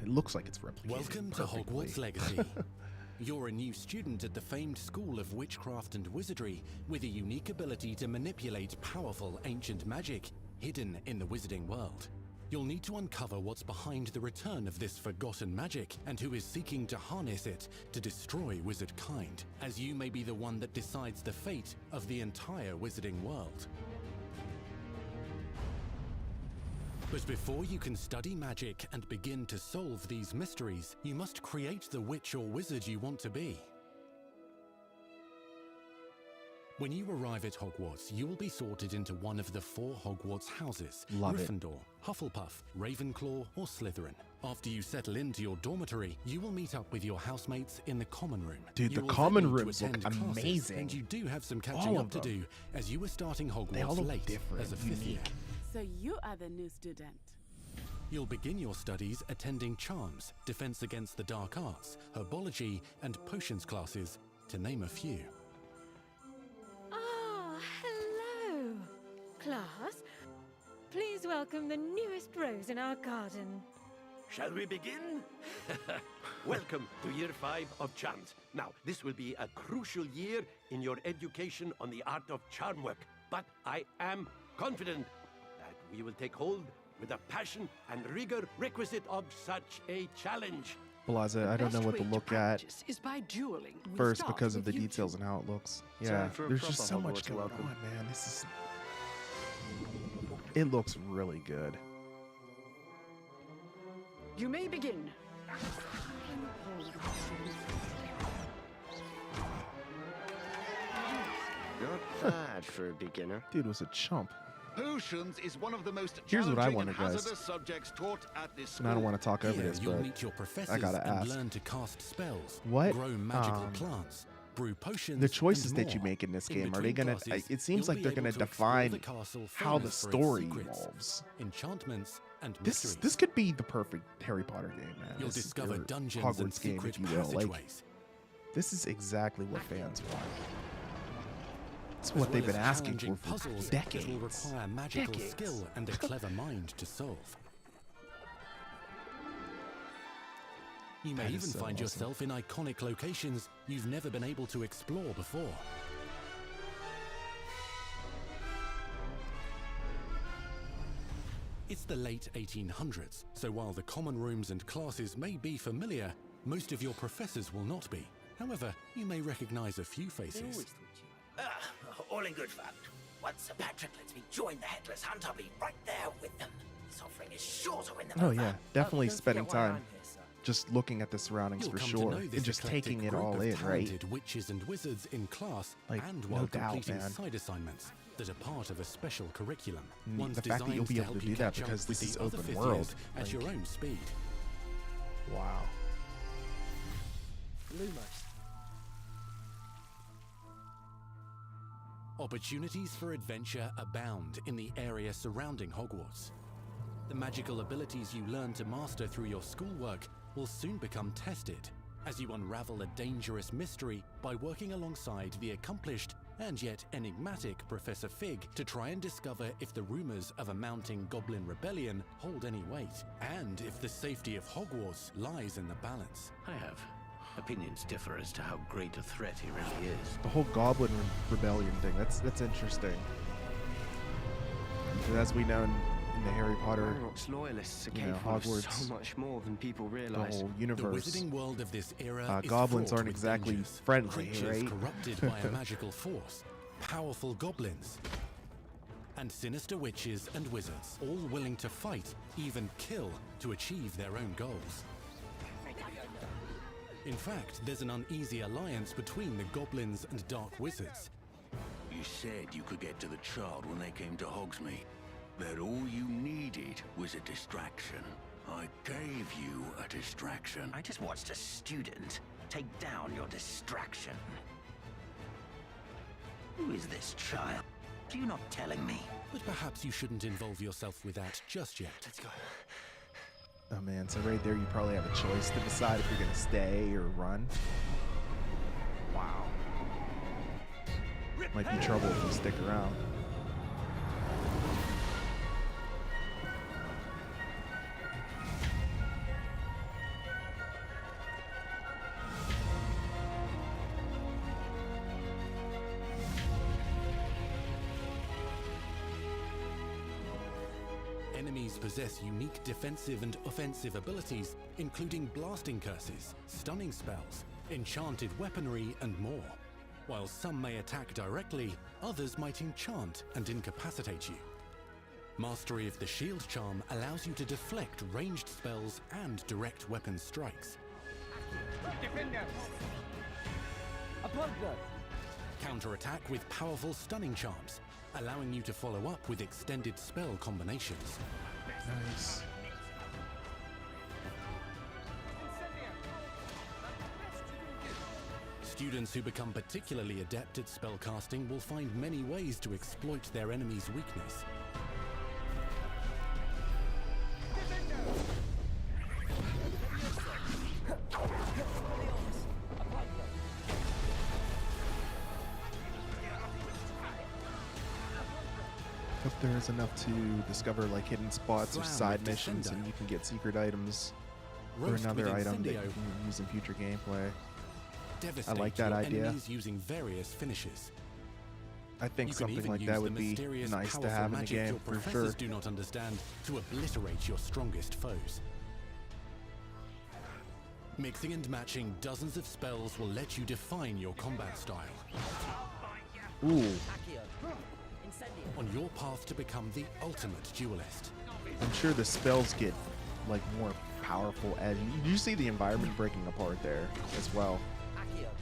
It looks like it's replicated. Welcome to Hogwarts Legacy. You're a new student at the famed School of Witchcraft and Wizardry with a unique ability to manipulate powerful ancient magic hidden in the wizarding world. You'll need to uncover what's behind the return of this forgotten magic and who is seeking to harness it to destroy wizard kind, as you may be the one that decides the fate of the entire wizarding world. But before you can study magic and begin to solve these mysteries, you must create the witch or wizard you want to be. When you arrive at Hogwarts, you will be sorted into one of the 4 Hogwarts houses: Gryffindor, Hufflepuff, Ravenclaw, or Slytherin. After you settle into your dormitory, you will meet up with your housemates in the common room. Dude, the common rooms look amazing. And you do have some catching up to do, as you are starting Hogwarts late as a 5th year. So you are the new student. You'll begin your studies attending Charms, Defense Against the Dark Arts, Herbology, and Potions classes, to name a few. Ah, hello, class. Please welcome the newest rose in our garden. Shall we begin? Welcome to Year 5 of Charms. Now, this will be a crucial year in your education on the art of charm work, but I am confident we will take hold with the passion and rigor requisite of such a challenge. Blaza, I don't know what to look at is by dueling. first because of the details and how it looks. Yeah, there's just so much going on, man. This is... It looks really good. You may begin. Not bad for a beginner. Dude was a chump. Potions is one of the most Here's what I challenging wonder, and guys. hazardous subjects taught at this school. And I don't want to talk over this, You'll but meet your professors I gotta and ask. learn to cast spells, What grow magical plants, brew potions, the choices and that you more. make in this In game, are they between gonna... classes, It seems you'll like they're be gonna able to explore define the castle how the famous for its story secrets, evolves. enchantments, and This mysteries. could be the perfect Harry Potter game, man. You'll This is discover your dungeons Hogwarts and game, secret if you will. Like, passageways. this is exactly what fans want. It's As what they've well been as asking challenging for puzzles decades. that will require magical skill and a clever mind to solve. You may That is even so find awesome. yourself in iconic locations you've never been able to explore before. It's the late 1800s, so while the common rooms and classes may be familiar, most of your professors will not be. However, you may recognize a few faces. All in good fun. Once Sir Patrick lets me join the Headless Hunt, I'll be right there with them. This offering is sure to win them Oh over. yeah, definitely don't spending forget why I'm time here, sir. just looking at the surroundings You'll for come sure, to know this and just eclectic taking it group all of in, right? talented witches and wizards in class, Like, and no while doubt, completing man. side assignments that are part of a special curriculum. And One's the fact that you'll designed be to able to help you do that catch up because with this is the other open 5th world, years at like- your own speed. Wow. Lumos. Opportunities for adventure abound in the area surrounding Hogwarts. The magical abilities you learn to master through your schoolwork will soon become tested as you unravel a dangerous mystery by working alongside the accomplished and yet enigmatic Professor Fig to try and discover if the rumors of a mounting goblin rebellion hold any weight, and if the safety of Hogwarts lies in the balance. I have. Opinions differ as to how great a threat he really is. The whole Goblin Rebellion thing, that's interesting. And as we know in the Harry Potter, Hogwarts loyalists are you know, capable of Hogwarts, so much more than people the realize. whole universe, The wizarding world of this era is goblins fraught aren't with exactly dangers. friendly, Creatures right? corrupted by a magical force, powerful goblins, and sinister witches and wizards, all willing to fight, even kill, to achieve their own goals. In fact, there's an uneasy alliance between the goblins and dark wizards. You said you could get to the child when they came to Hogsmeade. That all you needed was a distraction. I gave you a distraction. I just watched a student take down your distraction. Who is this child? You're not telling me. But perhaps you shouldn't involve yourself with that just yet. Let's go. Oh man, so right there you probably have a choice to decide if you're gonna stay or run. Wow. Might be trouble if you stick around. Enemies possess unique defensive and offensive abilities, including blasting curses, stunning spells, enchanted weaponry, and more. While some may attack directly, others might enchant and incapacitate you. Mastery of the shield charm allows you to deflect ranged spells and direct weapon strikes. Defender! Counterattack with powerful stunning charms, allowing you to follow up with extended spell combinations. Nice. Students who become particularly adept at spellcasting will find many ways to exploit their enemy's weakness. Hope there is enough to discover like hidden spots or Flower side missions, Defender. and you can get secret items or Roast another with item that you Incendio. can use in future gameplay. Devastate like that your idea. enemies using various finishes. I think You can something even like use that the would be mysterious, nice to powerful have in the magic game your for professors sure. do not understand to obliterate your strongest foes. Mixing and matching dozens of spells will let you define your combat style. Ooh, On your path to become the ultimate duelist. I'm sure the spells get like more powerful as you see the environment breaking apart there as well.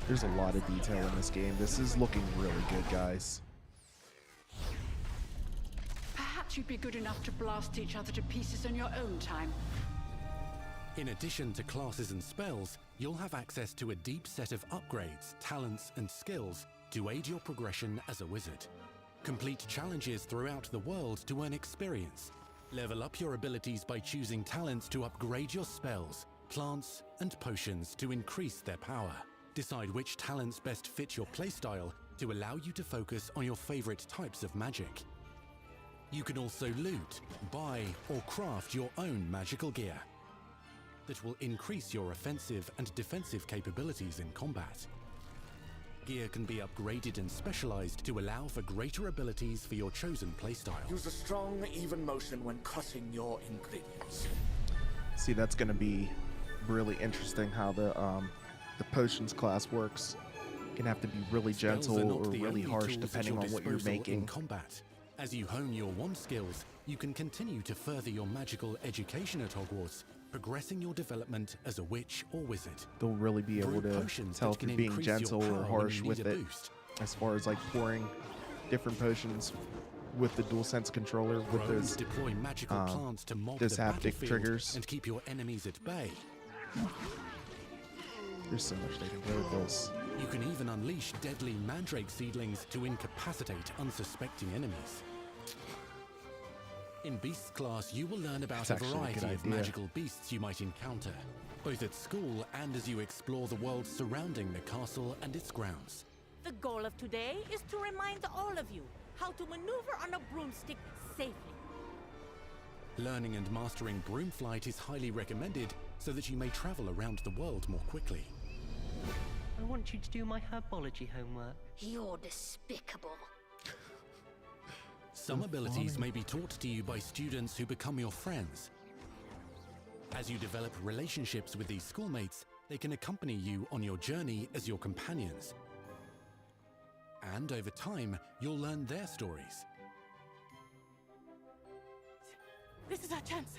There's a lot of detail in this game. This is looking really good, guys. Perhaps you'd be good enough to blast each other to pieces in your own time. In addition to classes and spells, you'll have access to a deep set of upgrades, talents, and skills to aid your progression as a wizard. Complete challenges throughout the world to earn experience. Level up your abilities by choosing talents to upgrade your spells, plants, and potions to increase their power. Decide which talents best fit your playstyle to allow you to focus on your favorite types of magic. You can also loot, buy, or craft your own magical gear that will increase your offensive and defensive capabilities in combat. Gear can be upgraded and specialized to allow for greater abilities for your chosen playstyle. Use a strong, even motion when cutting your ingredients. See, that's going to be really interesting how the potions class works. You can have to be really Spells are gentle not or the really only harsh tools at depending your on what you're disposal in making. combat. As you hone your wand skills, you can continue to further your magical education at Hogwarts, progressing your development as a witch or wizard. They'll really be able Brew to potions tell that if you're can being increase your gentle power or when harsh you need with a it. boost. As far as like pouring different potions with the DualSense controller with Drones those deploy magical plants to mob those the haptic battlefield triggers. and keep your enemies at bay. There's so much they can do with this. You can even unleash deadly mandrake seedlings to incapacitate unsuspecting enemies. In Beasts class, you will learn about That's a actually a variety good of idea. magical beasts you might encounter, both at school and as you explore the world surrounding the castle and its grounds. The goal of today is to remind all of you how to maneuver on a broomstick safely. Learning and mastering broom flight is highly recommended so that you may travel around the world more quickly. I want you to do my herbology homework. You're despicable. Some abilities may be taught to you by students who become your friends. As you develop relationships with these schoolmates, they can accompany you on your journey as your companions. And over time, you'll learn their stories. This is our chance.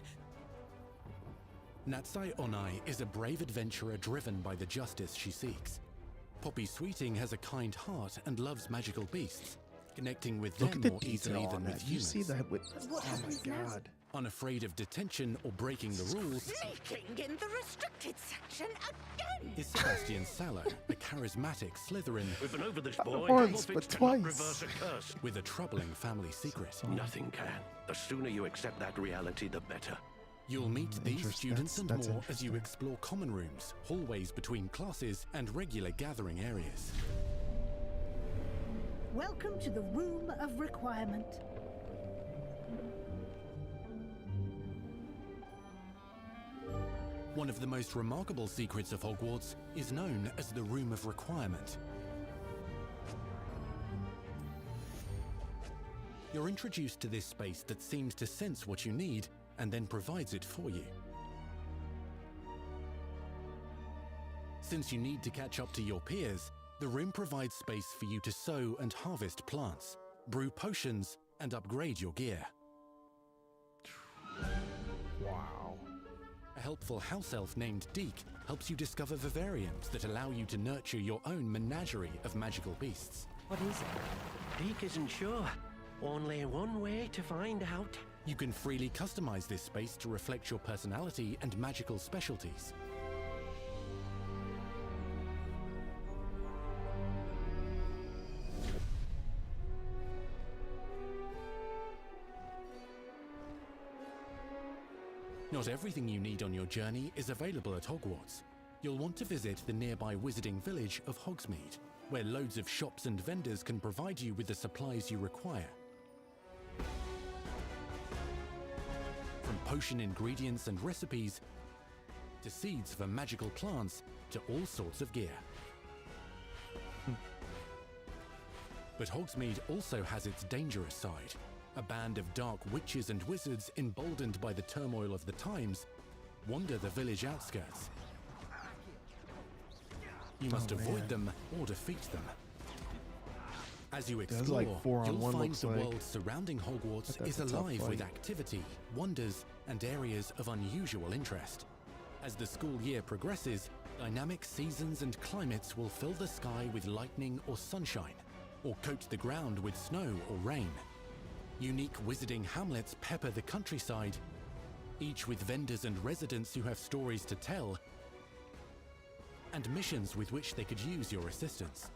Natsai Onai is a brave adventurer driven by the justice she seeks. Poppy Sweeting has a kind heart and loves magical beasts, connecting with Look them at the more easily detail than on with that. You humans. see that with What oh happens my now? god. Unafraid of detention or breaking the rules, Sneaking in the restricted section again! is Sebastian Sallow, a charismatic Slytherin We've been over this, boy. Once, Buffett but cannot twice. reverse a curse. with a troubling family secret. Nothing can. The sooner you accept that reality, the better. You'll meet these Interesting. students and That's more as you interesting. explore common rooms, hallways between classes, and regular gathering areas. Welcome to the Room of Requirement. One of the most remarkable secrets of Hogwarts is known as the Room of Requirement. You're introduced to this space that seems to sense what you need and then provides it for you. Since you need to catch up to your peers, the room provides space for you to sow and harvest plants, brew potions, and upgrade your gear. Wow. A helpful house elf named Deke helps you discover vivariums that allow you to nurture your own menagerie of magical beasts. What is it? Deke isn't sure. Only one way to find out. You can freely customize this space to reflect your personality and magical specialties. Not everything you need on your journey is available at Hogwarts. You'll want to visit the nearby wizarding village of Hogsmeade, where loads of shops and vendors can provide you with the supplies you require. From potion ingredients and recipes, to seeds for magical plants, to all sorts of gear. But Hogsmeade also has its dangerous side. A band of dark witches and wizards emboldened by the turmoil of the times wander the village outskirts. You must avoid them or defeat them. As you explore, like 4-on-1 you'll find looks the like. world surrounding Hogwarts But is that's a tough alive with fight. activity, wonders, and areas of unusual interest. As the school year progresses, dynamic seasons and climates will fill the sky with lightning or sunshine, or coat the ground with snow or rain. Unique wizarding hamlets pepper the countryside, each with vendors and residents who have stories to tell, and missions with which they could use your assistance.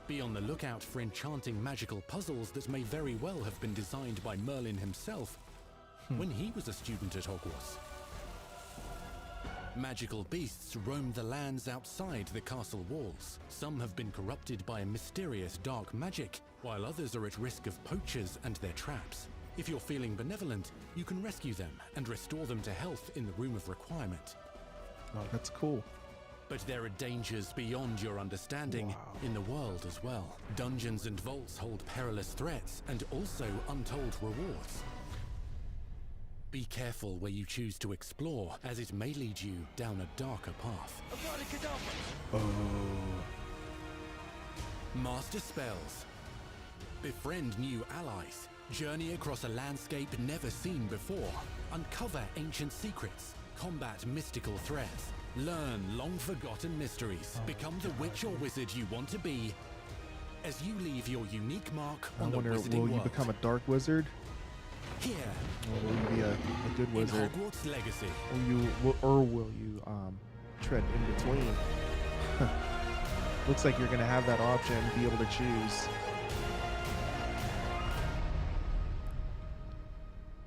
Be on the lookout for enchanting magical puzzles that may very well have been designed by Merlin himself when he was a student at Hogwarts. Magical beasts roam the lands outside the castle walls. Some have been corrupted by a mysterious dark magic, while others are at risk of poachers and their traps. If you're feeling benevolent, you can rescue them and restore them to health in the Room of Requirement. Oh, that's cool. But there are dangers beyond your understanding in the world as well. Dungeons and vaults hold perilous threats and also untold rewards. Be careful where you choose to explore, as it may lead you down a darker path. Oh. Master spells. Befriend new allies. Journey across a landscape never seen before. Uncover ancient secrets. Combat mystical threats. Learn long-forgotten mysteries. Become the witch or wizard you want to be as you leave your unique mark I on the wonder, wizarding will you world. become a dark wizard? Here, Or will you be a good wizard? in Hogwarts Legacy. Will you tread in between? Looks like you're gonna have that option, be able to choose.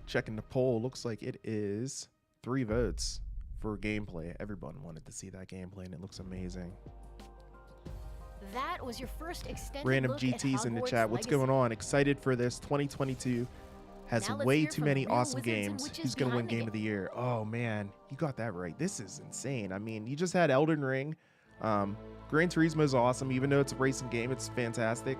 Checking the poll, looks like it is 3 votes for gameplay. Everyone wanted to see that gameplay, and it looks amazing. That was your first extended Random look GTs at in the Hogwarts chat. What's Legacy. going on? Excited for this. 2022 has Now let's way hear too from many the real awesome wizards and games. witches Who's going to win behind the Game of the Year? Oh, man. You got that right. This is insane. I mean, you just had Elden Ring. Gran Turismo is awesome. Even though it's a racing game, it's fantastic.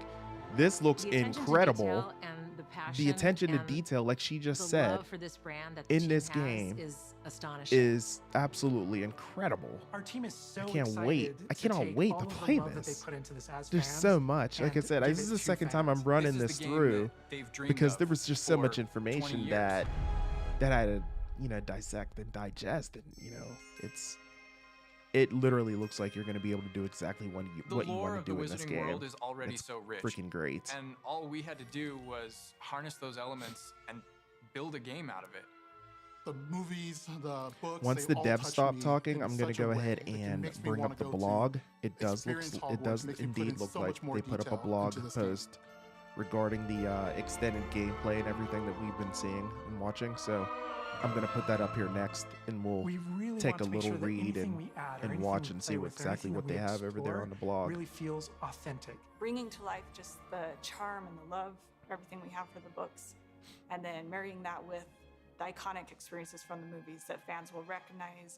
This looks The attention to incredible. detail and the passion The attention to and detail, like she just the said, love for this brand that the in team this has game is astonishing. is absolutely incredible. Our team is so I can't excited wait. I to cannot take wait all to of the play love that this. they put into this as There's fans so much. Like I and said, give this is it the to second time I'm fans. running This is this the game through that they've dreamed because of there was just so for much 20 information years. that I had to, dissect and digest, and it literally looks like you're going to be able to do exactly what The you lore want of to the do in this Wizarding game. World is already It's so rich. freaking great. And all we had to do was harness those elements and build a game out of it. The movies, the books. Once the devs stop talking, I'm going to go ahead and bring up the blog. It does indeed look like they put up a blog post regarding the extended gameplay and everything that we've been seeing and watching. So I'm going to put that up here next, and we'll really take a little read and watch and see exactly what they have over there on the blog. Really feels authentic. Bringing to life just the charm and the love, everything we have for the books, and then marrying that with the iconic experiences from the movies that fans will recognize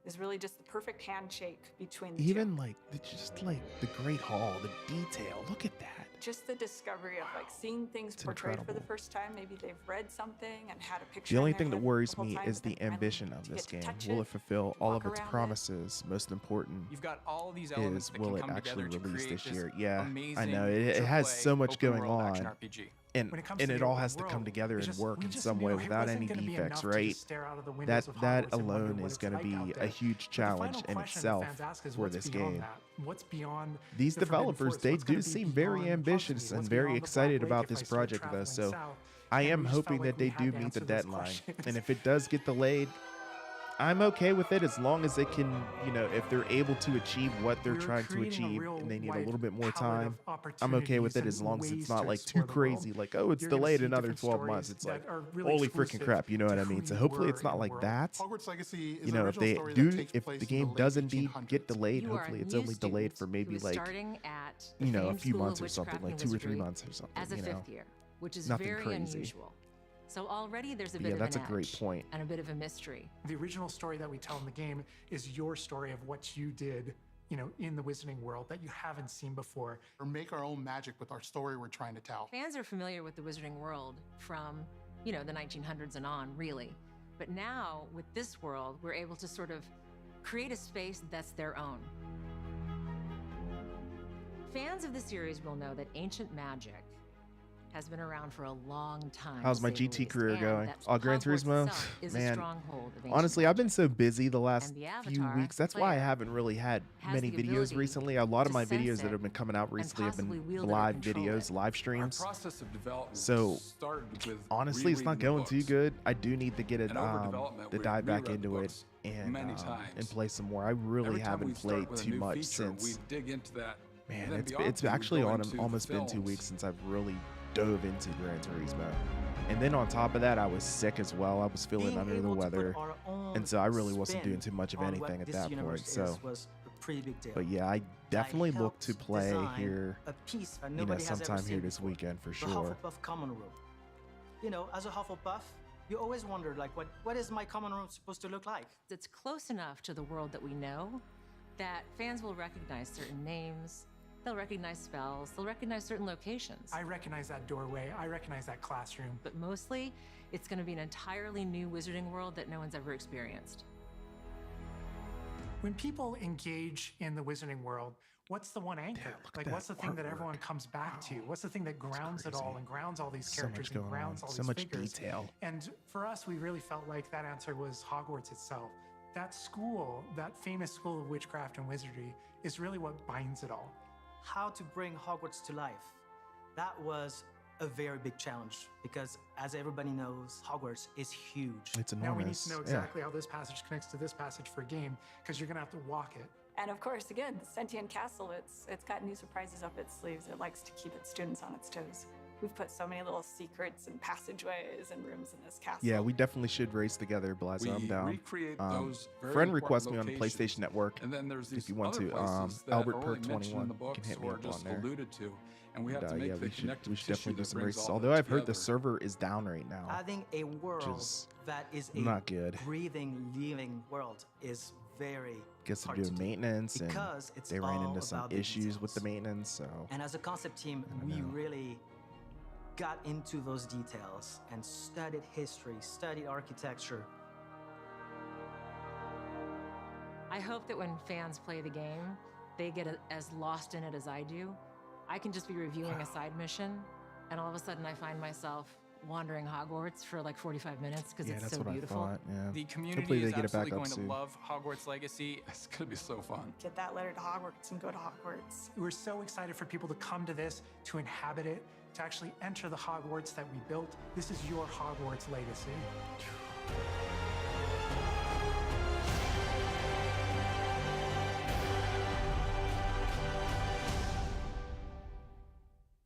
is really just the perfect handshake between the Even two. like just like the Great Hall, the detail. Look at that. Just the discovery of like seeing things portrayed for the first time. Maybe they've read something and had a picture. The only in their thing that head worries the whole me time, is but the then finally ambition of to this get to game. touch Will it, it fulfill all walk of its around it. promises? Most important You've got all of these elements is, that will can it come actually together to release create this year? this Yeah, I amazing know it has AAA so much open going world on, action RPG. and When it comes to it the all open has to come world, together and work we in just some knew way it without wasn't any gonna be defects, enough to right? just stare out of the windows of That Hogwarts and wonder alone what is it's going to like out be there. a huge But the challenge final in question that itself fans ask is, for what's this beyond game. that? What's beyond These the Forbidden developers, Forest? they What's do gonna be seem very beyond ambitious Hogsmeade? and What's very beyond the excited Black about Lake if this I start project though. traveling So south? I And am we just felt hoping like that they we had do to meet the answer those deadline. questions. And if it does get delayed, I'm okay with it as long as they can, you know, if they're able to achieve what they're trying to achieve and they need a little bit more time, I'm okay with it as long as it's not like too crazy, like, oh, it's delayed another 12 months. It's like, holy freaking crap, you know what I mean? So hopefully it's not like that. Hogwarts Legacy is You know, an if original they story do, that takes if place the in game late does indeed 1800s. get delayed, You are a hopefully it's new only delayed for student maybe who is like, starting at you know, a famed few School of months or something, Witchcraft like and 2 or 3 Wizardry months or something, as a you know? fifth year, which is Nothing very crazy. unusual. So already there's a But bit yeah, of that's an a great edge point. and a bit of a mystery. The original story that we tell in the game is your story of what you did, you know, in the Wizarding world that you haven't seen before. Or make our own magic with our story we're trying to tell. Fans are familiar with the Wizarding world from, you know, the 1900s and on, really. But now, with this world, we're able to sort of create a space that's their own. Fans of the series will know that ancient magic has been around for a long time. How's to my say the GT least, career and going? that Gran Hogwarts Turismo? itself is a Man, stronghold of ancient honestly, I've been magic. so busy the last And the few Avatar weeks. That's why I player haven't really had has many the videos ability recently. A lot of to my sense videos that it have been coming out recently have possibly been wield it or live control videos, it. live Our streams. process of development So started with honestly, it's not rereading the going too books. good. I do need to get it And over development, to we dive back reread the into it books many times. and play some more. I really Every time haven't we start played with a too new much feature, we since. dig into that. Man, and then it's beyond we actually go on into the almost been 2 films. weeks since I've really dove into Gran Turismo. And then on top of that, I was sick as well. I was feeling Being under the able to put weather, our own and so I really wasn't spin doing too much of on anything what at this that point. universe So, is was a pretty big deal. but yeah, I definitely look helped to play design here, a piece that you know, nobody has ever sometime here seen this before. weekend for The sure. Hufflepuff common room. You know, as a Hufflepuff, you always wonder, like, what is my common room supposed to look like? It's close enough to the world that we know that fans will recognize certain names, they'll recognize spells, they'll recognize certain locations. I recognize that doorway. I recognize that classroom. But mostly, it's going to be an entirely new wizarding world that no one's ever experienced. When people engage in the Wizarding world, what's the one anchor? Like, what's the thing that everyone comes back to? What's the thing that grounds it all and grounds all these So characters much and going grounds on, all so these much figures? detail. And for us, we really felt like that answer was Hogwarts itself. That school, that famous school of witchcraft and wizardry, is really what binds it all. How to bring Hogwarts to life. That was a very big challenge because, as everybody knows, Hogwarts is huge. It's Now we need enormous. to know exactly how this passage connects to this passage for a game, because you're going to have to walk it. And of course, again, the Sentient Castle, it's got new surprises up its sleeves. It likes to keep its students on its toes. We've put so many little secrets and passageways and rooms in this castle. Yeah, we definitely should race together, Blazo. I'm We down. recreate those very Friend important request me on the locations. PlayStation Network. And then there's these if you want other to. places that Albert are Per only mentioned 21 in the can books hit me or up on just there. alluded to, and we have And, to make yeah, the we should connective definitely tissue do that some brings races. all Although that I've heard the together. server is down right now. Adding a world is that is a not good. breathing, living world is very Gets to hard do to maintenance, and because it's they ran all into some about the issues with the details. maintenance. So And as a concept team, we really got into those details and studied history, studied architecture. I hope that when fans play the game, they get as lost in it as I do. I can just be reviewing a side mission, and all of a sudden I find myself wandering Hogwarts for like 45 minutes because yeah, it's that's so what beautiful. I thought. Yeah. The community Hopefully they is get it back absolutely up going soon. to love Hogwarts Legacy. It's going to be so fun. Get that letter to Hogwarts and go to Hogwarts. We're so excited for people to come to this, to inhabit it, to actually enter the Hogwarts that we built. This is your Hogwarts legacy.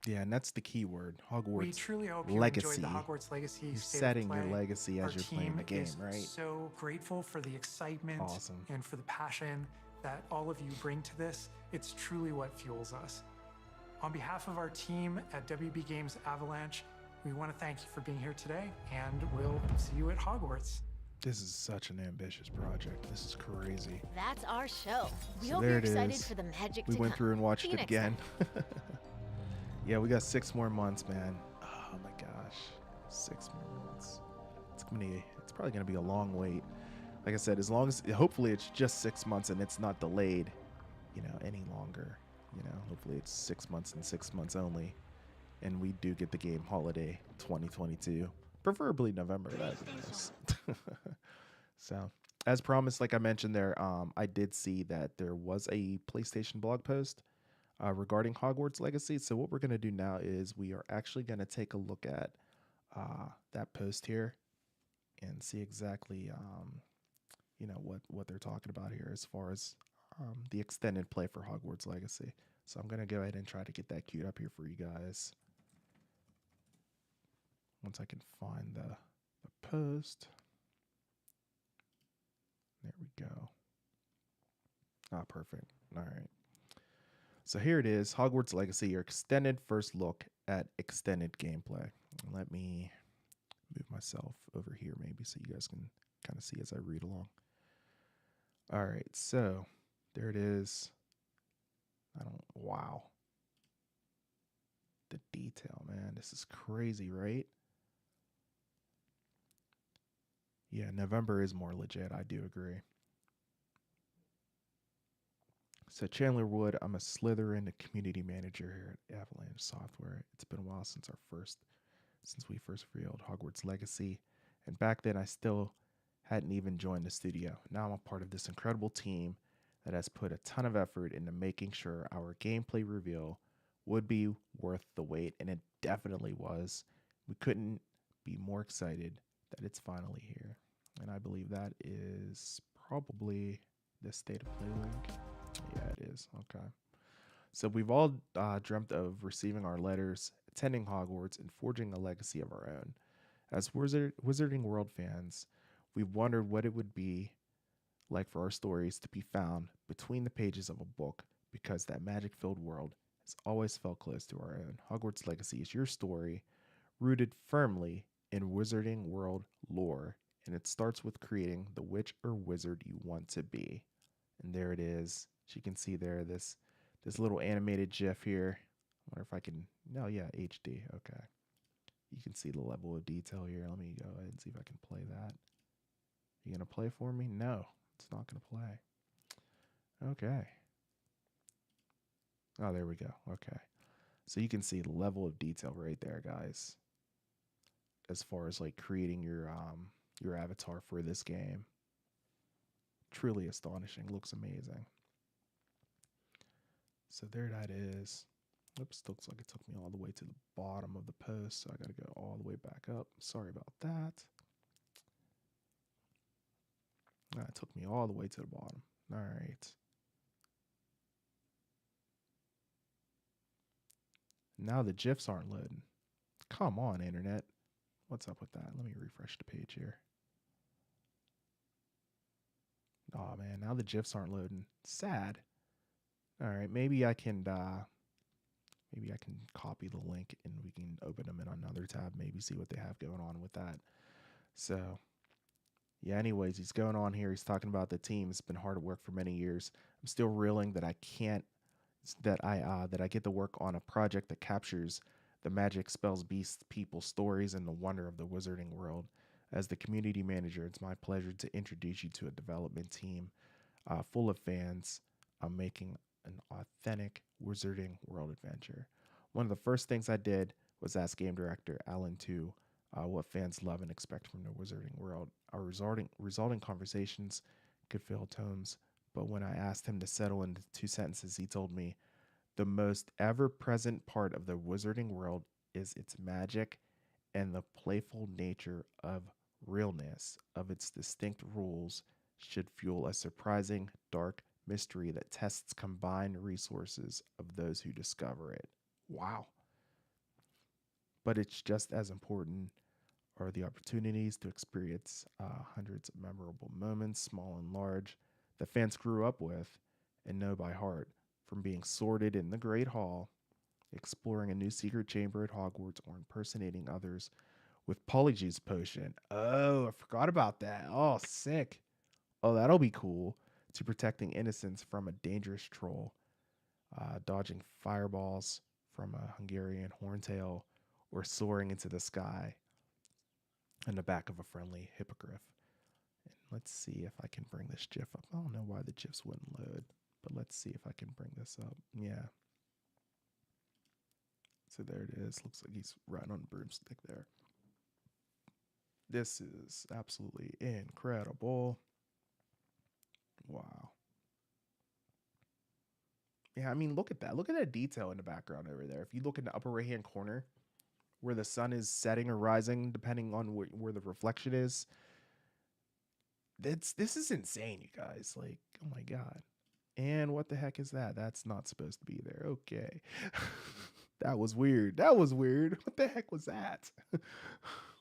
Yeah, and that's the key word, Hogwarts We truly hope you Legacy. enjoyed the Hogwarts Legacy You're State of setting your Play. legacy as Our you're playing the team game, is right? so grateful for the excitement Awesome. and for the passion that all of you bring to this. It's truly what fuels us. On behalf of our team at WB Games Avalanche, we want to thank you for being here today, and we'll see you at Hogwarts. This is such an ambitious project. This is crazy. That's our show. We So hope there you're it excited is. for the magic We to went come. through and watched See you it next again. time. Yeah, we got 6 more months, man. Oh my gosh, 6 more months. It's probably gonna be a long wait. Like I said, as long as hopefully it's just 6 months and it's not delayed, any longer. Hopefully it's 6 months and 6 months only, and we do get the game holiday 2022, preferably November. That'd be nice. So, as promised, like I mentioned there, I did see that there was a PlayStation blog post regarding Hogwarts Legacy. So what we're going to do now is we are actually going to take a look at that post here and see exactly, what they're talking about here as far as the extended play for Hogwarts Legacy. So I'm going to go ahead and try to get that queued up here for you guys. Once I can find the post. There we go. Ah, perfect. All right. So here it is, Hogwarts Legacy, your extended first look at extended gameplay. Let me move myself over here maybe so you guys can kind of see as I read along. All right, so there it is. Wow. The detail, man. This is crazy, right? Yeah, November is more legit. I do agree. So Chandler Wood, I'm a Slytherin community manager here at Avalanche Software. It's been a while since we first revealed Hogwarts Legacy, and back then I still hadn't even joined the studio. Now I'm a part of this incredible team that has put a ton of effort into making sure our gameplay reveal would be worth the wait, and it definitely was. We couldn't be more excited that it's finally here, and I believe that is probably the State of Play link. Yeah, it is. Okay. So we've all dreamt of receiving our letters, attending Hogwarts, and forging a legacy of our own. As Wizarding World fans, we've wondered what it would be like for our stories to be found between the pages of a book, because that magic-filled world has always felt close to our own. Hogwarts Legacy is your story, rooted firmly in Wizarding World lore, and it starts with creating the witch or wizard you want to be. And there it is. As you can see there, this little animated GIF here. I wonder if I can, no, yeah, HD, okay. You can see the level of detail here. Let me go ahead and see if I can play that. You gonna play for me? No, it's not gonna play. Okay. Oh, there we go, okay. So you can see the level of detail right there, guys. As far as like creating your avatar for this game. Truly astonishing, looks amazing. So there that is. Oops, looks like it took me all the way to the bottom of the post, so I gotta go all the way back up. Sorry about that. It took me all the way to the bottom. All right. Now the GIFs aren't loading. Come on, internet. What's up with that? Let me refresh the page here. Oh man, now the GIFs aren't loading. Sad. All right, maybe I can copy the link and we can open them in another tab, maybe see what they have going on with that. So yeah, anyways, he's going on here. He's talking about the team. It's been hard at work for many years. I'm still reeling that I get to work on a project that captures the magic, spells, beasts, people, stories, and the wonder of the wizarding world. As the community manager, it's my pleasure to introduce you to a development team full of fans making an authentic wizarding world adventure. One of the first things I did was ask game director Alan to what fans love and expect from the wizarding world. Our resulting conversations could fill tomes, but when I asked him to settle into 2 sentences, he told me, "The most ever-present part of the wizarding world is its magic and the playful nature of realness of its distinct rules should fuel a surprising, dark mystery that tests combined resources of those who discover it. Wow. But it's just as important are the opportunities to experience hundreds of memorable moments, small and large, that fans grew up with and know by heart, from being sorted in the Great Hall, exploring a new secret chamber at Hogwarts, or impersonating others with Polyjuice Potion. Oh, I forgot about that. Oh, sick. Oh, that'll be cool. To protecting innocents from a dangerous troll, dodging fireballs from a Hungarian horntail, or soaring into the sky in the back of a friendly hippogriff. And let's see if I can bring this GIF up. I don't know why the GIFs wouldn't load, but let's see if I can bring this up. Yeah. So there it is. Looks like he's riding on a broomstick there. This is absolutely incredible. Wow. Yeah, I mean, look at that. Look at that detail in the background over there. If you look in the upper right-hand corner where the sun is setting or rising, depending on where the reflection is, this is insane, you guys. Like, oh my God. And what the heck is that? That's not supposed to be there. Okay. That was weird. That was weird. What the heck was that?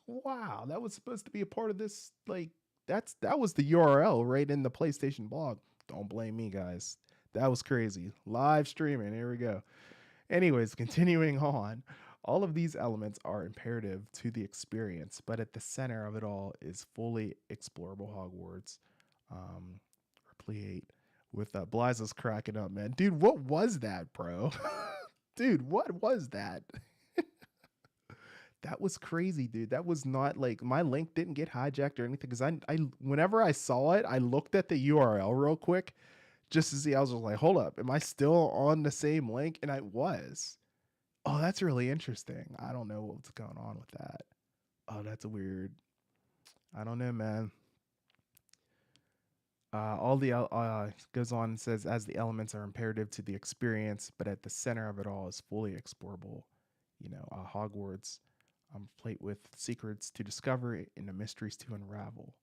Wow, that was supposed to be a part of this. Like, that was the URL right in the PlayStation blog. Don't blame me, guys. That was crazy. Live streaming. Here we go. Anyways, continuing on. All of these elements are imperative to the experience, but at the center of it all is fully explorable Hogwarts. Replete with Blyza's cracking up, man. Dude, what was that, bro? Dude, what was that? That was crazy, dude. That was not like my link didn't get hijacked or anything, because I whenever I saw it, I looked at the URL real quick just to see. I was just like, hold up, am I still on the same link? And I was. Oh, that's really interesting. I don't know what's going on with that. Oh, that's weird. I don't know, man. Goes on and says, as the elements are imperative to the experience, but at the center of it all is fully explorable. Hogwarts, plate with secrets to discover and the mysteries to unravel.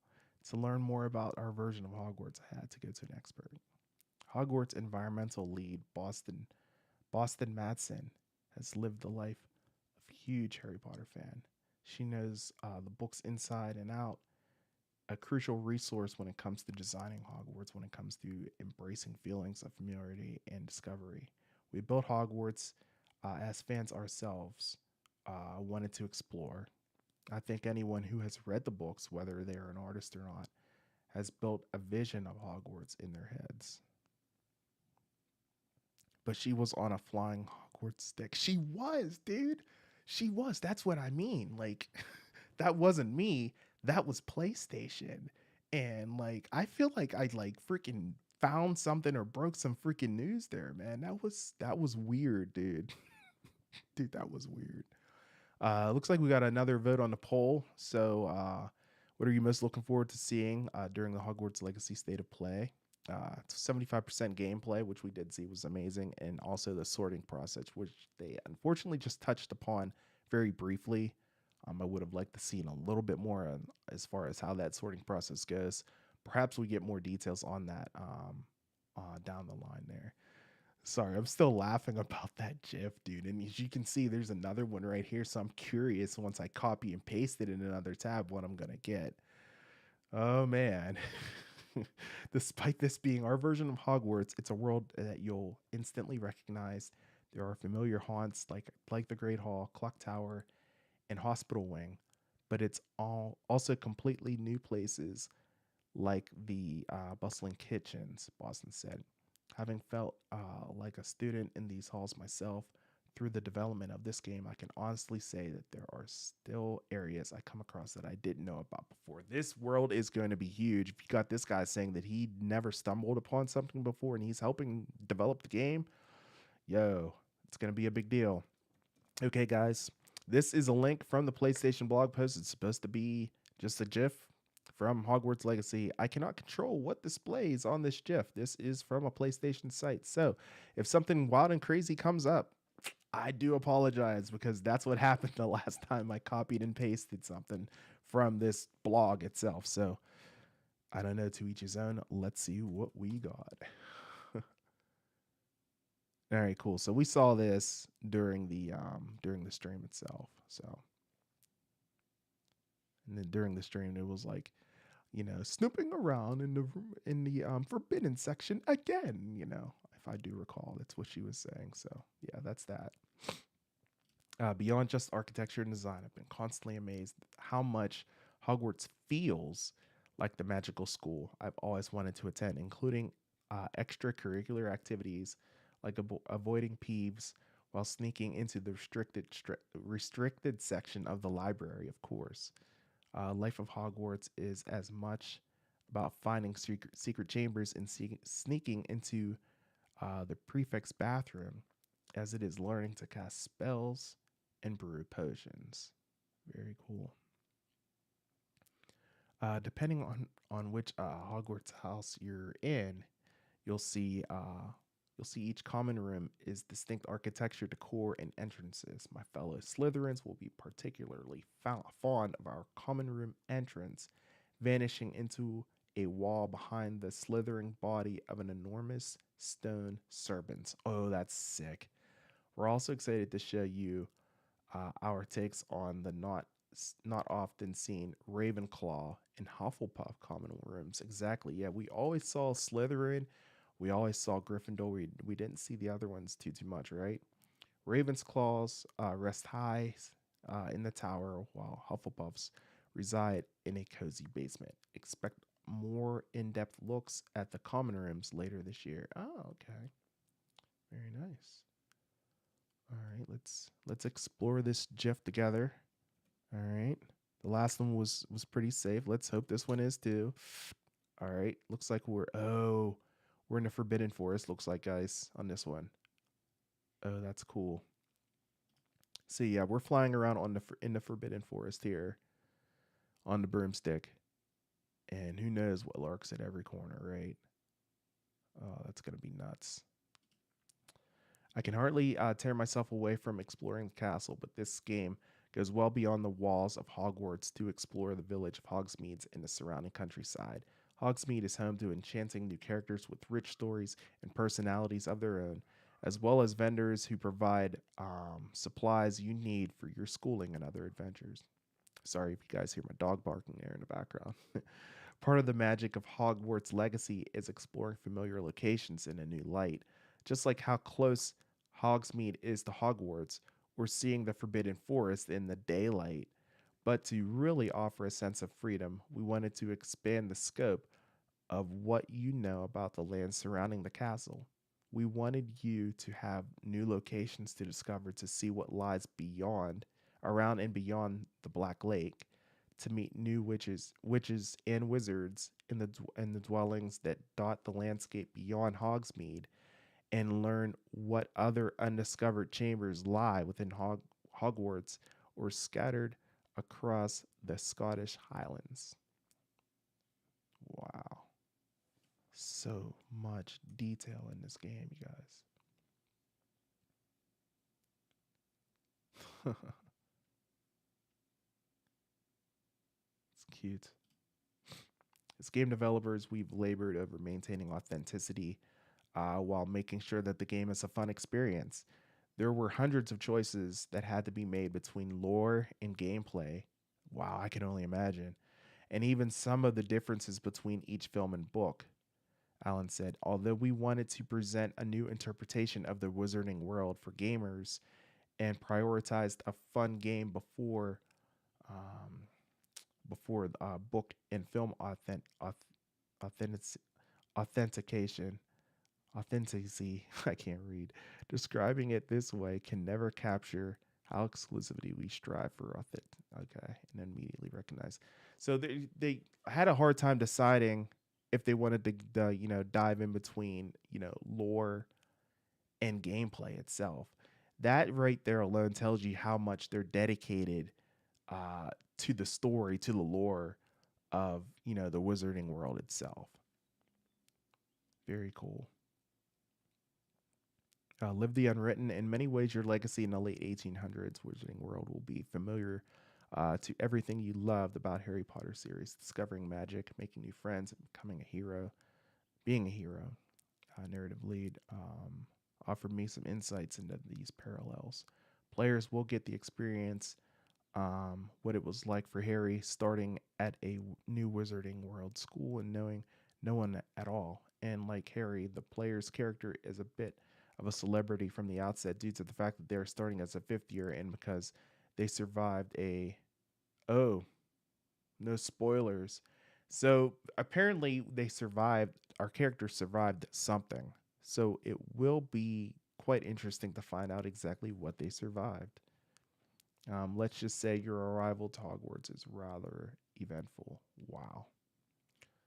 To learn more about our version of Hogwarts, I had to go to an expert. Hogwarts environmental lead Boston Madsen has lived the life of a huge Harry Potter fan. She knows the books inside and out, a crucial resource when it comes to designing Hogwarts, when it comes to embracing feelings of familiarity and discovery. We built Hogwarts as fans ourselves wanted to explore. I think anyone who has read the books, whether they're an artist or not, has built a vision of Hogwarts in their heads. But she was on a flying Hogwarts stick. She was, dude. She was. That's what I mean. Like, that wasn't me. That was PlayStation. And like, I feel like I like freaking found something or broke some freaking news there, man. That was weird, dude. Dude, that was weird. Looks like we got another vote on the poll. So, what are you most looking forward to seeing during the Hogwarts Legacy State of Play? 75% gameplay, which we did see was amazing, and also the sorting process, which they unfortunately just touched upon very briefly. I would have liked to see a little bit more as far as how that sorting process goes. Perhaps we get more details on that down the line there. Sorry, I'm still laughing about that GIF, dude. And as you can see, there's another one right here. So I'm curious, once I copy and paste it in another tab, what I'm going to get. Oh, man. Despite this being our version of Hogwarts, it's a world that you'll instantly recognize. There are familiar haunts like the Great Hall, Clock Tower, and Hospital Wing, but it's also completely new places like the bustling kitchens, Boston said. Having felt like a student in these halls myself through the development of this game, I can honestly say that there are still areas I come across that I didn't know about before. This world is going to be huge. If you got this guy saying that he never stumbled upon something before and he's helping develop the game, yo, it's going to be a big deal. Okay, guys, this is a link from the PlayStation blog post. It's supposed to be just a GIF from Hogwarts Legacy. I cannot control what displays on this GIF. This is from a PlayStation site. So if something wild and crazy comes up, I do apologize because that's what happened the last time I copied and pasted something from this blog itself. So I don't know, to each his own. Let's see what we got. All right, cool. So we saw this during the stream itself. So and then during the stream it was like, snooping around in the forbidden section again, if I do recall. That's what she was saying. So yeah, that's that. Beyond just architecture and design, I've been constantly amazed how much Hogwarts feels like the magical school I've always wanted to attend, including extracurricular activities like avoiding peeves while sneaking into the restricted section of the library, of course. Life of Hogwarts is as much about finding secret chambers and sneaking into the prefect's bathroom as it is learning to cast spells and brew potions. Very cool. Depending on which Hogwarts house you're in, you'll see each common room is distinct architecture, decor, and entrances. My fellow Slytherins will be particularly fond of our common room entrance, vanishing into a wall behind the slithering body of an enormous stone serpent. Oh, that's sick. We're also excited to show you our takes on the not often seen Ravenclaw and Hufflepuff common rooms. Exactly. Yeah, we always saw Slytherin. We always saw Gryffindor. We didn't see the other ones too much, right? Ravensclaws rest high in the tower, while Hufflepuffs reside in a cozy basement. Expect more in-depth looks at the common rooms later this year. Oh, okay. Very nice. All right, let's explore this GIF together. All right. The last one was pretty safe. Let's hope this one is too. All right. Looks like we're in the Forbidden Forest, looks like, guys, on this one. Oh, that's cool. So yeah, we're flying around in the Forbidden Forest here on the broomstick. And who knows what lurks at every corner, right? Oh, that's going to be nuts. I can hardly tear myself away from exploring the castle, but this game goes well beyond the walls of Hogwarts to explore the village of Hogsmeade and the surrounding countryside. Hogsmeade is home to enchanting new characters with rich stories and personalities of their own, as well as vendors who provide supplies you need for your schooling and other adventures. Sorry if you guys hear my dog barking there in the background. Part of the magic of Hogwarts Legacy is exploring familiar locations in a new light. Just like how close Hogsmeade is to Hogwarts, we're seeing the Forbidden Forest in the daylight. But to really offer a sense of freedom, we wanted to expand the scope of what you know about the land surrounding the castle. We wanted you to have new locations to discover, to see what lies around and beyond the Black Lake, to meet new witches and wizards in the dwellings that dot the landscape beyond Hogsmeade, and learn what other undiscovered chambers lie within Hogwarts or scattered across the Scottish Highlands. Wow. So much detail in this game, you guys. It's cute. As game developers, we've labored over maintaining authenticity while making sure that the game is a fun experience. There were hundreds of choices that had to be made between lore and gameplay. Wow, I can only imagine. And even some of the differences between each film and book. Alan said, although we wanted to present a new interpretation of the wizarding world for gamers and prioritized a fun game before book and film authentication. Authenticity, I can't read. Describing it this way can never capture how exclusivity we strive for. Okay, and immediately recognize. So they had a hard time deciding if they wanted to dive in between lore and gameplay itself. That right there alone tells you how much they're dedicated to the story, to the lore of the wizarding world itself. Very cool. Live the unwritten. In many ways, your legacy in the late 1800s Wizarding World will be familiar to everything you loved about Harry Potter series. Discovering magic, making new friends, becoming a hero, being a hero. Narrative lead offered me some insights into these parallels. Players will get the experience what it was like for Harry starting at a new Wizarding World school and knowing no one at all. And like Harry, the player's character is a bit of a celebrity from the outset due to the fact that they're starting as a fifth year and because they survived a. Oh, no spoilers. So apparently they survived, our character survived something. So it will be quite interesting to find out exactly what they survived. Let's just say your arrival to Hogwarts is rather eventful. Wow.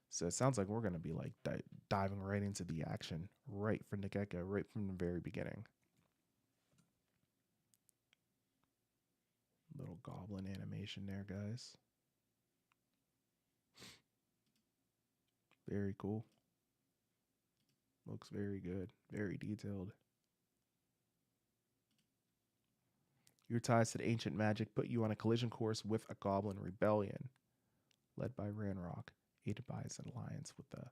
So it sounds like we're going to be like diving right into the action right from the get-go, right from the very beginning. Little goblin animation there, guys. Very cool. Looks very good. Very detailed. Your ties to the ancient magic put you on a collision course with a goblin rebellion led by Ranrock, aided by his alliance with the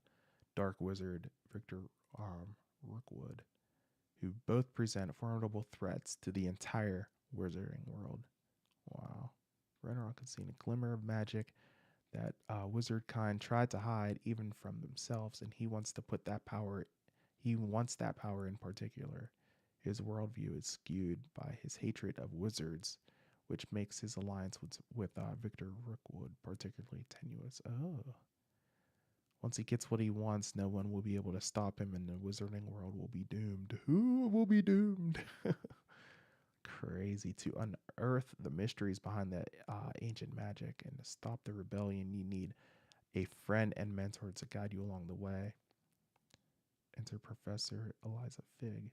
dark wizard Victor Rookwood, who both present formidable threats to the entire Wizarding World. Wow. Ranrock has seen a glimmer of magic that wizard kind tried to hide even from themselves, and he wants to put that power. He wants that power in particular. His worldview is skewed by his hatred of wizards, which makes his alliance with Victor Rookwood particularly tenuous. Oh. Once he gets what he wants, no one will be able to stop him, and the Wizarding World will be doomed. Who will be doomed? Crazy. To unearth the mysteries behind the ancient magic and to stop the rebellion, you need a friend and mentor to guide you along the way. Enter Professor Eliza Fig,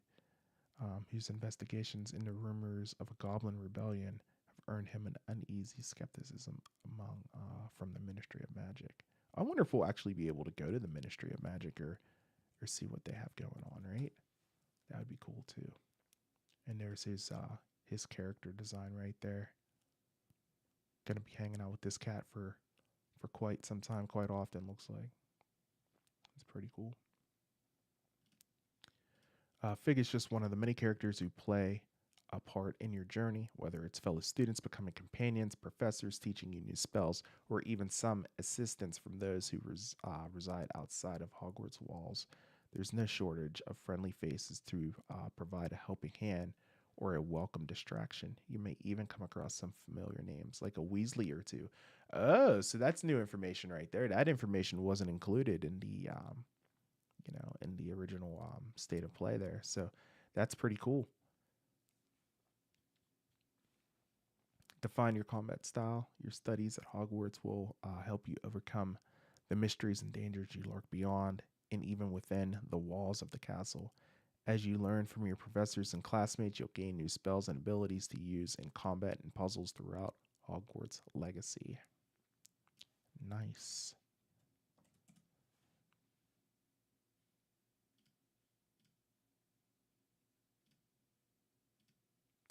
whose investigations into rumors of a goblin rebellion have earned him an uneasy skepticism from the Ministry of Magic. I wonder if we'll actually be able to go to the Ministry of Magic or see what they have going on, right? That would be cool too. And there's his character design right there. Gonna be hanging out with this cat for quite some time, quite often, looks like. It's pretty cool. Fig is just one of the many characters who play a part in your journey, whether it's fellow students becoming companions, professors teaching you new spells, or even some assistance from those who reside outside of Hogwarts walls. There's no shortage of friendly faces to provide a helping hand or a welcome distraction. You may even come across some familiar names, like a Weasley or two. Oh, so that's new information right there. That information wasn't included in the in the original state of play there. So that's pretty cool. Define your combat style. Your studies at Hogwarts will help you overcome the mysteries and dangers you lurk beyond and even within the walls of the castle. As you learn from your professors and classmates, you'll gain new spells and abilities to use in combat and puzzles throughout Hogwarts Legacy. Nice.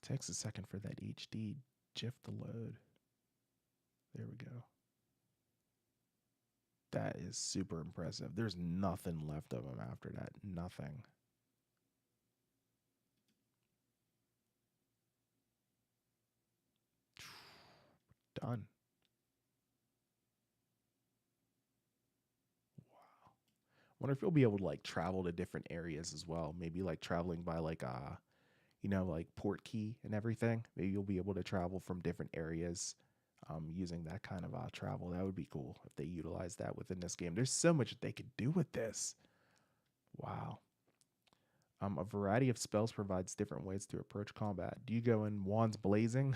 Takes a second for that HD GIF to load. There we go. That is super impressive. There's nothing left of him after that. Nothing. Done. Wow. Wonder if you'll be able to like travel to different areas as well. Maybe like traveling by like like port key and everything. Maybe you'll be able to travel from different areas using that kind of travel. That would be cool if they utilize that within this game. There's so much they could do with this. Wow. A variety of spells provides different ways to approach combat. Do you go in wands blazing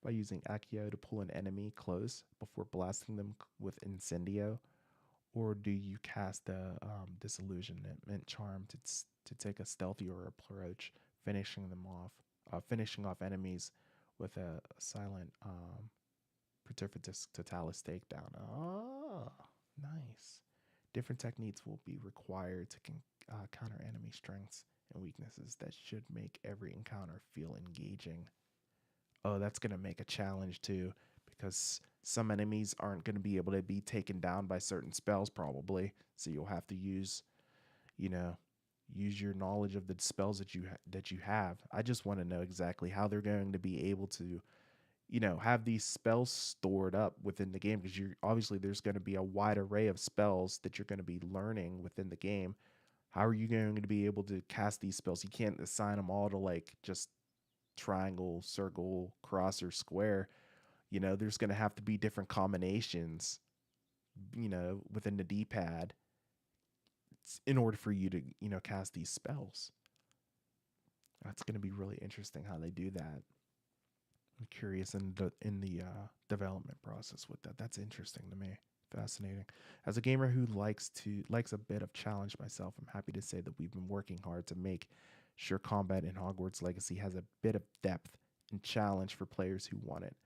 by using Accio to pull an enemy close before blasting them with Incendio? Or do you cast the disillusionment charm to take a stealthier approach, finishing off enemies with a silent Perturbatus Totalis takedown? Oh, nice. Different techniques will be required to counter enemy strengths and weaknesses that should make every encounter feel engaging. Oh, that's going to make a challenge too, because some enemies aren't going to be able to be taken down by certain spells probably. So you'll have to use, you know, use your knowledge of the spells that you have. I just want to know exactly how they're going to be able to, you know, have these spells stored up within the game, because you're obviously there's going to be a wide array of spells that you're going to be learning within the game. How are you going to be able to cast these spells? You can't assign them all to like just triangle, circle, cross, or square. You know, there's going to have to be different combinations, you know, within the D-pad in order for you to, you know, cast these spells. That's going to be really interesting how they do that. I'm curious in the development process with that. That's interesting to me. Fascinating. As a gamer who likes a bit of challenge myself, I'm happy to say that we've been working hard to make sure combat in Hogwarts Legacy has a bit of depth and challenge for players who want it.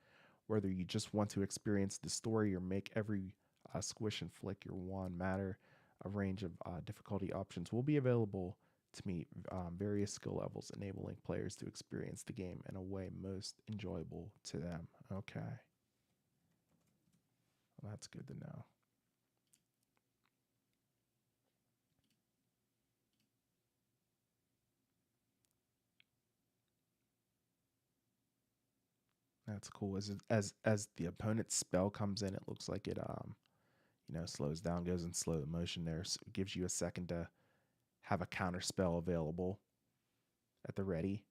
Whether you just want to experience the story or make every squish and flick your wand matter, a range of difficulty options will be available to meet various skill levels, enabling players to experience the game in a way most enjoyable to them. Okay. Well, that's good to know. That's cool. As the opponent's spell comes in, it looks like it you know, slows down, goes in slow motion there. So it gives you a second to have a counter spell available at the ready.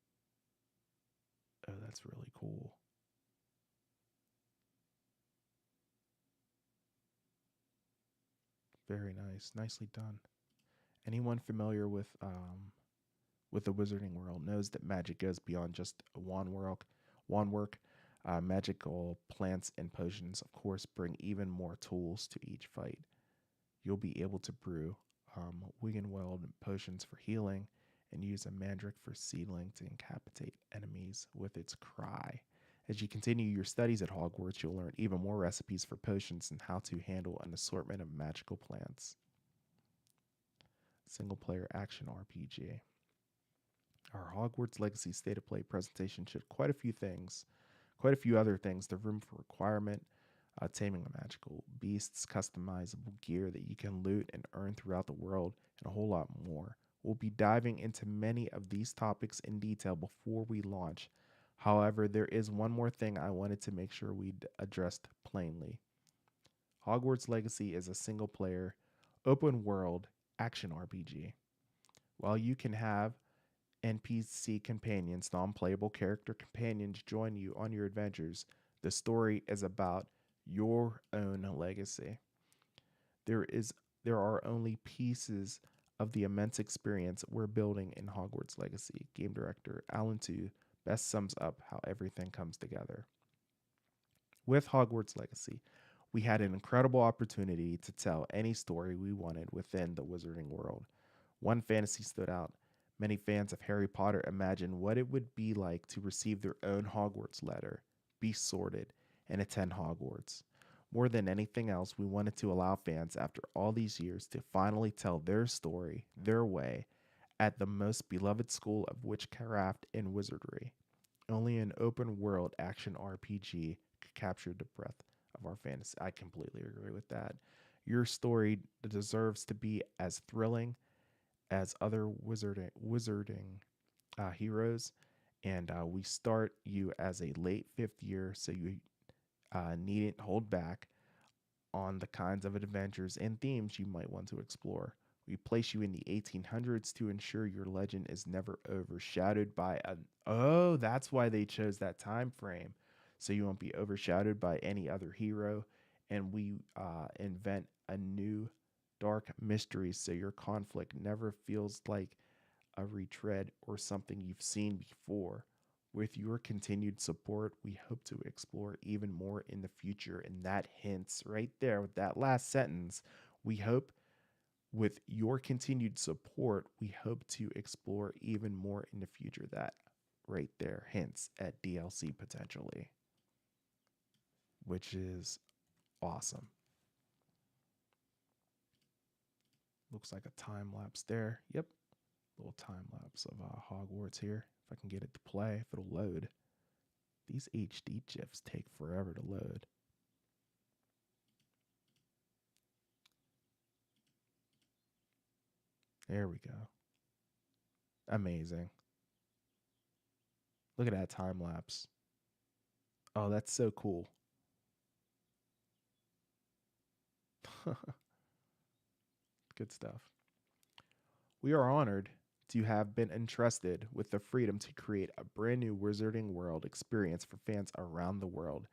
Oh, that's really cool. Very nice. Nicely done. Anyone familiar with the Wizarding world knows that magic goes beyond just wand work. Magical plants and potions, of course, bring even more tools to each fight. You'll be able to brew unveiled potions for healing and use a mandrake for seedling to incapacitate enemies with its cry. As you continue your studies at Hogwarts, you'll learn even more recipes for potions and how to handle an assortment of magical plants. Single-player action RPG. Our Hogwarts Legacy State of Play presentation showed quite a few other things. The room for requirement, taming of magical beasts, customizable gear that you can loot and earn throughout the world, and a whole lot more. We'll be diving into many of these topics in detail before we launch. However, there is one more thing I wanted to make sure we addressed plainly. Hogwarts Legacy is a single-player, open-world action RPG. While you can have NPC companions, non-playable character companions, join you on your adventures, the story is about your own legacy. There are only pieces of the immense experience we're building in Hogwarts Legacy. Game director Alan Tu best sums up how everything comes together. With Hogwarts Legacy, we had an incredible opportunity to tell any story we wanted within the Wizarding world. One fantasy stood out. Many fans of Harry Potter imagined what it would be like to receive their own Hogwarts letter, be sorted, and attend Hogwarts. More than anything else, we wanted to allow fans, after all these years, to finally tell their story, their way, at the most beloved school of witchcraft and wizardry. Only an open-world action RPG could capture the breadth of our fantasy. I completely agree with that. Your story deserves to be as thrilling as other wizarding heroes, and we start you as a late 5th year, so you needn't hold back on the kinds of adventures and themes you might want to explore. We place you in the 1800s to ensure your legend is never overshadowed by oh, that's why they chose that time frame, so you won't be overshadowed by any other hero. And we invent a new dark mysteries, so your conflict never feels like a retread or something you've seen before. With your continued support, we hope to explore even more in the future. And that hints right there with that last sentence. We hope, with your continued support, we hope to explore even more in the future. That right there hints at DLC potentially, which is awesome. Looks like a time lapse there. Yep. Little time lapse of Hogwarts here. If I can get it to play, if it'll load. These HD GIFs take forever to load. There we go. Amazing. Look at that time lapse. Oh, that's so cool. Good stuff. We are honored to have been entrusted with the freedom to create a brand new Wizarding World experience for fans around the world.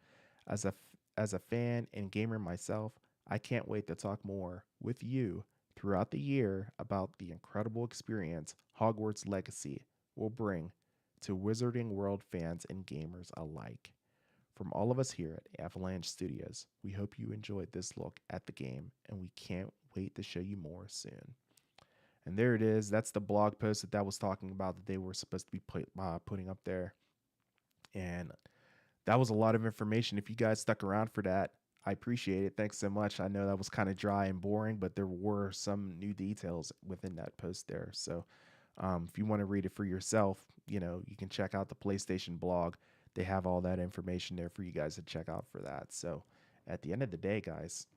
As a fan and gamer myself, I can't wait to talk more with you throughout the year about the incredible experience Hogwarts Legacy will bring to Wizarding World fans and gamers alike. From all of us here at Avalanche Studios, we hope you enjoyed this look at the game, and we can't wait to show you more soon. And there it is. That's the blog post that was talking about that they were supposed to be putting up there. And that was a lot of information. If you guys stuck around for that, I appreciate it. Thanks so much. I know that was kind of dry and boring, but there were some new details within that post there. So if you want to read it for yourself, you can check out the PlayStation blog. They have all that information there for you guys to check out for that. So at the end of the day, guys,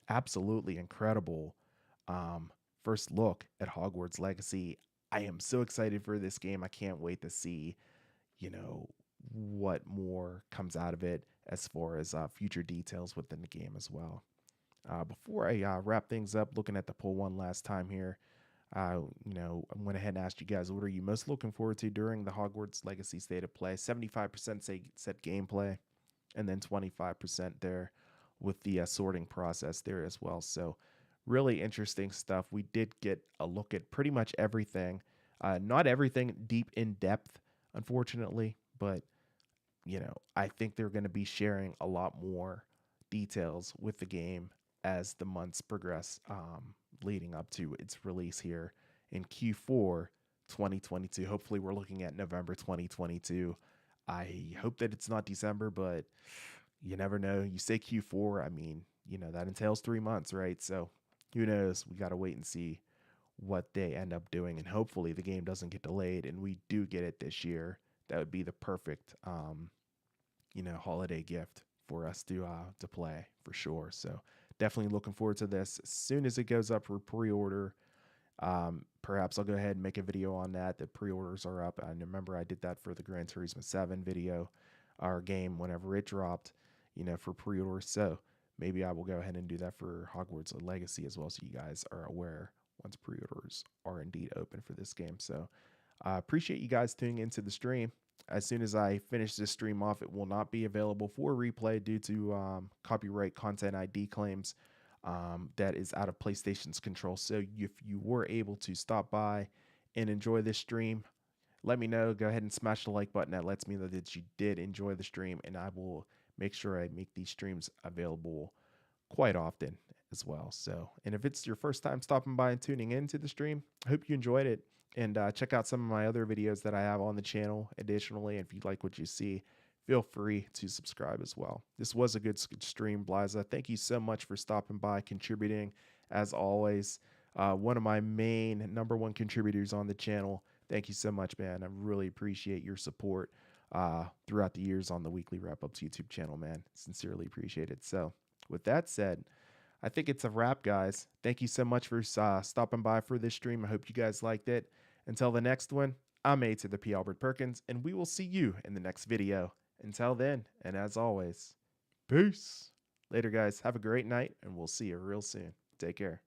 absolutely incredible first look at Hogwarts Legacy. I am so excited for this game. I can't wait to see, what more comes out of it as far as future details within the game as well. Before I wrap things up, looking at the poll one last time here, I went ahead and asked you guys, what are you most looking forward to during the Hogwarts Legacy State of Play? 75% said gameplay, and then 25% there with the sorting process there as well. So really interesting stuff. We did get a look at pretty much everything. Not everything deep in depth, unfortunately, but I think they're going to be sharing a lot more details with the game as the months progress, leading up to its release here in Q4 2022. Hopefully we're looking at November 2022. I hope that it's not December, but you never know. You say Q4, I mean, that entails 3 months, right? So who knows? We got to wait and see what they end up doing, and hopefully the game doesn't get delayed and we do get it this year. That would be the perfect holiday gift for us to play for sure. So definitely looking forward to this. As soon as it goes up for pre-order, perhaps I'll go ahead and make a video on that. The pre-orders are up. I remember I did that for the Gran Turismo 7 video, our game, whenever it dropped, for pre-order. So maybe I will go ahead and do that for Hogwarts Legacy as well, so you guys are aware once pre-orders are indeed open for this game. So I appreciate you guys tuning into the stream. As soon as I finish this stream off, it will not be available for replay due to copyright content ID claims that is out of PlayStation's control. So if you were able to stop by and enjoy this stream, let me know. Go ahead and smash the like button. That lets me know that you did enjoy the stream, and I will make sure I make these streams available quite often as well. So, and if it's your first time stopping by and tuning into the stream, I hope you enjoyed it. And check out some of my other videos that I have on the channel. Additionally, if you like what you see, feel free to subscribe as well. This was a good stream, Bliza. Thank you so much for stopping by, contributing. As always, one of my main #1 contributors on the channel. Thank you so much, man. I really appreciate your support throughout the years on the Weekly Wrap-Ups YouTube channel, man. Sincerely appreciate it. So with that said, I think it's a wrap, guys. Thank you so much for stopping by for this stream. I hope you guys liked it. Until the next one, I'm A to the P. Albert Perkins, and we will see you in the next video. Until then, and as always, peace. Later, guys. Have a great night, and we'll see you real soon. Take care.